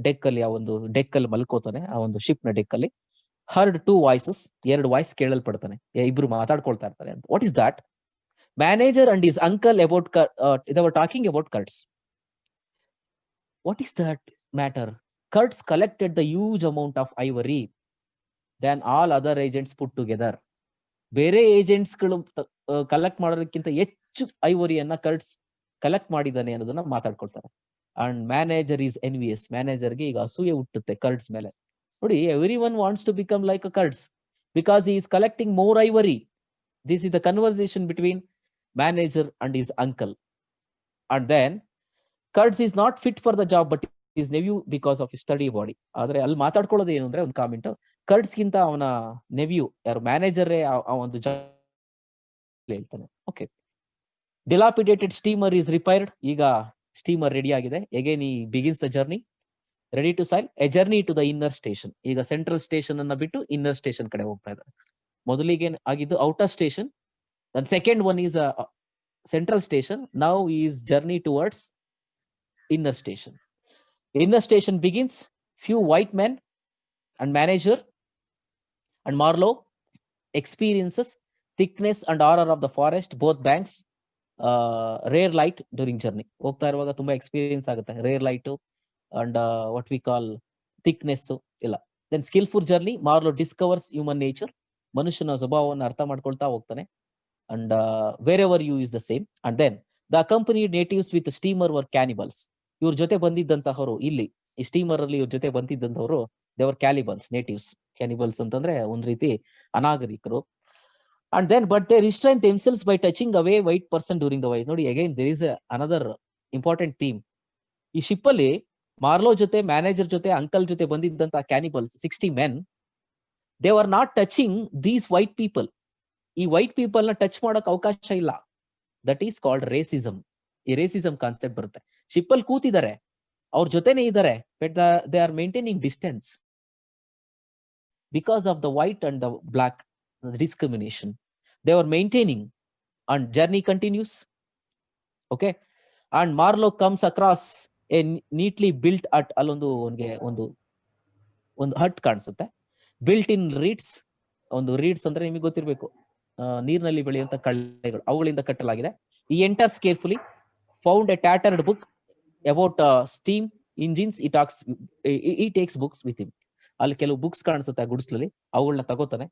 deck ಅಲ್ಲಿ, ಆ ಒಂದು ಡೆಕ್ ಅಲ್ಲಿ ಮಲ್ಕೋತಾನೆ, ಆ ಒಂದು ಶಿಪ್ ನ ಡೆಕ್ ಅಲ್ಲಿ. Heard two voices, ಎರಡು ವಾಯ್ಸ್ ಕೇಳಲ್ಪಡ್ತಾನೆ, ಇಬ್ರು ಮಾತಾಡ್ಕೊಳ್ತಾ ಇರ್ತಾರೆ. What is that? Manager and his uncle about they were talking about Kurtz. What is that matter? Kurtz collected the huge amount of ivory than all other agents put together. ಬೇರೆ agents ಗಳು collect ಮಾಡೋದಕ್ಕಿಂತ ಹೆಚ್ಚು ಐವರಿಯನ್ನ Kurtz collect ಮಾಡಿದ್ದಾನೆ ಅನ್ನೋದನ್ನ ಮಾತಾಡ್ಕೊಳ್ತಾರೆ. And manager is envious. ಮ್ಯಾನೇಜರ್ಗೆ ಈಗ ಅಸೂಯೆ ಹುಟ್ಟುತ್ತೆ ಕರ್ಟ್ಸ್ ಮೇಲೆ. ನೋಡಿ, every one wants to become like a Kurtz because he is collecting more ivory. This is the conversation between manager and his uncle. And then Kurtz is not fit for the job but his nephew because of his study body. ಆದ್ರೆ ಅಲ್ಲಿ ಮಾತಾಡ್ಕೊಳ್ಳೋದು ಏನು ಅಂದ್ರೆ, ಒಂದು comment, ಕರ್ಟ್ಸ್ ಗಿಂತ ಅವನ nephew, ಯಾರು ಮ್ಯಾನೇಜರೇ ಒಂದು job ಹೇಳ್ತಾನೆ. Okay. Dilapidated steamer is repaired. ಈಗ ಸ್ಟೀಮರ್ ರೆಡಿ ಆಗಿದೆ. Again he begins the journey, ready to sail. A journey to the inner station. ಈಗ ಸೆಂಟ್ರಲ್ ಸ್ಟೇಷನ್ ಅನ್ನ ಬಿಟ್ಟು ಇನ್ನರ್ ಸ್ಟೇಷನ್ ಕಡೆ ಹೋಗ್ತಾ ಇದ್ದಾರೆ. ಮೊದಲಿಗೆ ಆಗಿದ್ದು outer station, then second one is a central station. Now he is journey towards inner station. Inner station begins. Few white men and manager and Marlowe experiences thickness and horror of the forest, both banks, rare light during journey. ಹೋಗ್ತಾ ಇರುವಾಗ ತುಂಬಾ experience ಆಗುತ್ತೆ, rare light and what we call thickness ಇಲ್ಲ. Then skilful journey. Marlowe discovers human nature. ಮನುಷ್ಯನ ಸ್ವಭಾವವನ್ನು ಅರ್ಥ ಮಾಡ್ಕೊಳ್ತಾ ಹೋಗ್ತಾನೆ. And wherever you is the same. And then the accompanied natives with the steamer were cannibals. ಇವ್ರ ಜೊತೆ ಬಂದಿದ್ದಂತಹವರು, ಇಲ್ಲಿ ಈ ಸ್ಟೀಮರ್ ಅಲ್ಲಿ ಇವ್ರ ಜೊತೆ ಬಂದಿದ್ದಂತಹವರು, they were cannibals, natives. Cannibals ಅಂತಂದ್ರೆ ಒಂದ್ ರೀತಿ ಅನಾಗರಿಕರು. And then but they restrained themselves by touching away white person during the voyage. ನೋಡಿ, again there is another important theme. ಈ ಶಿಪ್ ಅಲ್ಲಿ ಮಾರ್ಲೋ ಜೊತೆ, ಮ್ಯಾನೇಜರ್ ಜೊತೆ, ಅಂಕಲ್ ಜೊತೆ ಬಂದಿದ್ದಂತಹ ಕ್ಯಾನಿಬಲ್ಸ್ 60 men, they were not touching these white people. ಈ white people ನ touch ಮಾಡಕ್ ಅವಕಾಶ ಇಲ್ಲ. That is called racism. ಈ ರೇಸಿಸಮ್ ಕಾನ್ಸೆಪ್ಟ್ ಬರುತ್ತೆ. ಶಿಪ್ ಅಲ್ಲಿ ಕೂತಿದ್ದಾರೆ, ಅವ್ರ ಜೊತೆನೆ ಇದ್ದಾರೆ, but they are maintaining distance because of the white and the black discrimination. They are maintaining and journey continues. Okay. And Marlowe comes across a neatly built hut. ಅಲ್ಲೊಂದು ಒಂದು hut ಕಾಣಿಸುತ್ತೆ, built in reeds. ಒಂದು reeds ಅಂದ್ರೆ ನಿಮಗೆ ಗೊತ್ತಿರ್ಬೇಕು, ನೀರಿನಲ್ಲಿ ಬೆಳೆಯುವಂತ ಕಳ್ಳೆಗಳು, ಅವುಗಳಿಂದ ಕಟ್ಟಲಾಗಿದೆ. ಈ enters carefully, found a tattered book about steam engines. He takes books with him. ಅಲ್ಲಿ ಕೆಲವು ಬುಕ್ಸ್ ಕಾಣಿಸುತ್ತೆ ಆ ಗುಡಿಸ್ಲಲ್ಲಿ, ಅವುಗಳನ್ನ ತಗೋತಾನೆ.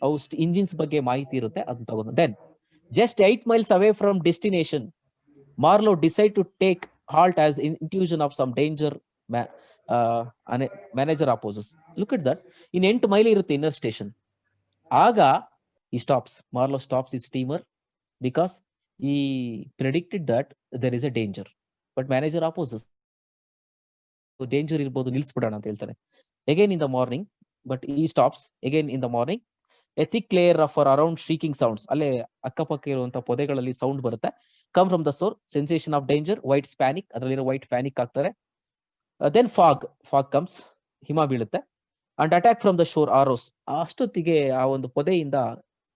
ಅವು ಇಂಜಿನ್ಸ್ ಬಗ್ಗೆ ಮಾಹಿತಿ ಇರುತ್ತೆ, ಅದನ್ನ ತಗೋತಾನೆ. Then just 8 miles away from destination, Marlowe decide to take halt as intuition of some danger. Manager opposes. Look at that. In 8 mile ಇರುತ್ತೆ ಇನ್ನರ್ ಸ್ಟೇಷನ್. ಆಗ he stops. Marlowe stops his steamer because he predicted that there is a danger. But manager opposes. Danger ಇರಬಹುದು, ನಿಲ್ಲಿಸ್ಬಿಡೋಣ ಅಂತ ಹೇಳ್ತಾನೆ. Again in the morning, but he stops. Again in the morning, a thick layer of around shrieking sounds. ಅಲ್ಲೇ ಅಕ್ಕಪಕ್ಕ ಇರುವಂತ ಪೊದೆಗಳಲ್ಲಿ sound ಬರುತ್ತೆ. Come from the shore. Sensation of danger. Whites panic. ಅದರಲ್ಲಿರೋ white panic ಆಗ್ತಾರೆ. Then fog comes. ಹಿಮ ಬೀಳುತ್ತೆ. And attack from the shore arrows. ಅಷ್ಟೊತ್ತಿಗೆ ಆ ಒಂದು ಪೊದೆಯಿಂದ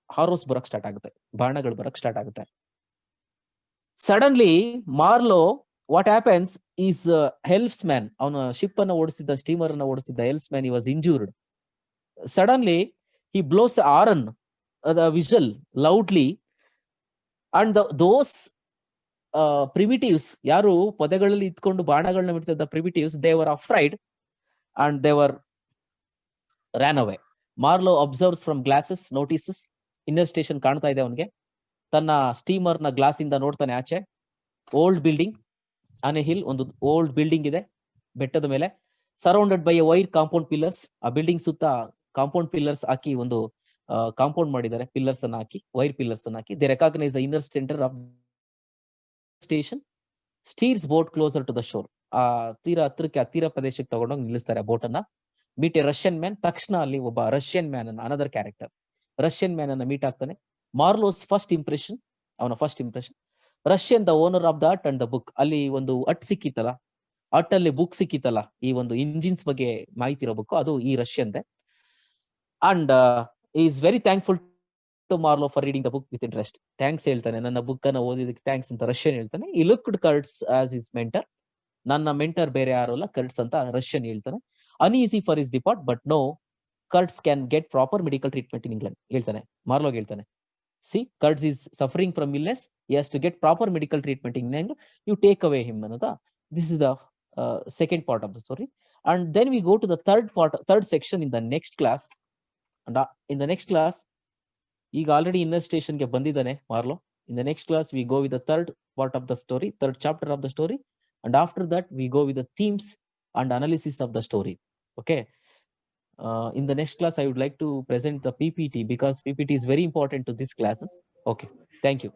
ಹಾರೋಸ್ ಬರಕ್ ಸ್ಟಾರ್ಟ್ ಆಗುತ್ತೆ, ಬಾಣಗಳು ಬರಕ್ ಸ್ಟಾರ್ಟ್ ಆಗುತ್ತೆ. Suddenly Marlowe, what happens is helmsman, ಅವನ ಶಿಪ್ ಅನ್ನ ಓಡಿಸಿದ್ದ, ಸ್ಟೀಮರ್ ಅನ್ನ ಓಡಿಸಿದ್ದ helmsman, he was injured. Suddenly he blows horn whistle loudly and those primitives, ಯಾರು ಪೊದೆಗಳಲ್ಲಿ ಇತ್ಕೊಂಡು ಬಾಣಗಳನ್ನ ಬಿಡ್ತಿದ್ದ primitives, they were afraid and they were ran away. Marlowe observes from glasses, notices. ಇನ್ನರ್ ಸ್ಟೇಷನ್ ಕಾಣ್ತಾ ಇದೆ ಅವನಿಗೆ. ತನ್ನ ಸ್ಟೀಮರ್ ನ ಗ್ಲಾಸ್ ಇಂದ ನೋಡ್ತಾನೆ ಆಚೆ. Old building on a hill, ಒಂದು ಓಲ್ಡ್ ಬಿಲ್ಡಿಂಗ್ ಇದೆ ಬೆಟ್ಟದ ಮೇಲೆ. Surrounded by a wire compound pillars. ಆ ಬಿಲ್ಡಿಂಗ್ ಸುತ್ತ ಕಾಂಪೌಂಡ್ ಪಿಲ್ಲರ್ಸ್ ಹಾಕಿ ಒಂದು ಕಾಂಪೌಂಡ್ ಮಾಡಿದ್ದಾರೆ, ಪಿಲ್ಲರ್ಸ್ ಅನ್ನ ಹಾಕಿ, ವೈರ್ ಪಿಲ್ಲರ್ಸ್ ಅನ್ನ ಹಾಕಿ. They recognise the inner centre of station. Steers boat closer to the shore. ಆ ತೀರ ಹತ್ರಕ್ಕೆ, ಆ ತೀರ ಪ್ರದೇಶಕ್ಕೆ ತಗೊಂಡೋಗಿ ನಿಲ್ಲಿಸ್ತಾರೆ ಬೋಟ್ ಅನ್ನ. Meet a Russian man. ತಕ್ಷಣ ಅಲ್ಲಿ ಒಬ್ಬ ರಷ್ಯನ್ ಮ್ಯಾನ್ ಅನ್ನ ಅನದರ್ ಕ್ಯಾರೆಕ್ಟರ್ ರಷ್ಯನ್ ಮ್ಯಾನ್ ಅನ್ನ ಮೀಟ್ ಆಗ್ತಾನೆ. ಮಾರ್ಲೋಸ್ ಫಸ್ಟ್ ಇಂಪ್ರೆಷನ್, ಅವನ first impression, Russian the owner of the hut and the book. ಅಲ್ಲಿ ಒಂದು ಅಟ್ ಸಿಕ್ಕಿತ್ತಲ್ಲ, ಅಟ್ ಅಲ್ಲಿ ಬುಕ್ ಸಿಕ್ಕಿತ್ತಲ್ಲ, ಈ ಒಂದು ಇಂಜಿನ್ಸ್ ಬಗ್ಗೆ ಮಾಹಿತಿ ಇರೋ ಬುಕ್, ಅದು ಈ ರಷ್ಯನ್ದೆ. And is very thankful to Marlow for reading the book with interest. Thanks ಹೇಳ್ತಾನೆ, ನನ್ನ ಬುಕ್ ಅನ್ನ ಓದಿದಕ್ಕೆ ಥ್ಯಾಂಕ್ಸ್ ಅಂತ ರಷ್ಯನ್ ಹೇಳ್ತಾನೆ. He looked Kurtz as his mentor, ನನ್ನ ಮೆಂಟರ್ ಬೇರೆ ಯಾರು ಅಲ್ಲ ಕರ್ಟ್ಸ್ ಅಂತ ರಷ್ಯನ್ ಹೇಳ್ತಾನೆ. Uneasy for his depart but no Kurtz can get proper medical treatment in England ಹೇಳ್ತಾನೆ. ಮಾರ್ಲೋಗ್ ಹೇಳ್ತಾನೆ, see Kurtz is suffering from illness, he has to get proper medical treatment in England, you take away him ಅನ್ನೋದಾ. This is the second part of the story. And then we go to the third section in the next class. And in the next class, ಈಗ already inner station ಗೆ ಬಂದಿದ್ದಾನೆ ಮಾರ್ಲೋ. In the next class we go with the third part of the story, third chapter of the story, and after that we go with the themes and analysis of the story. Okay. In the next class I would like to present the PPT because PPT is very important to these classes. Okay, thank you.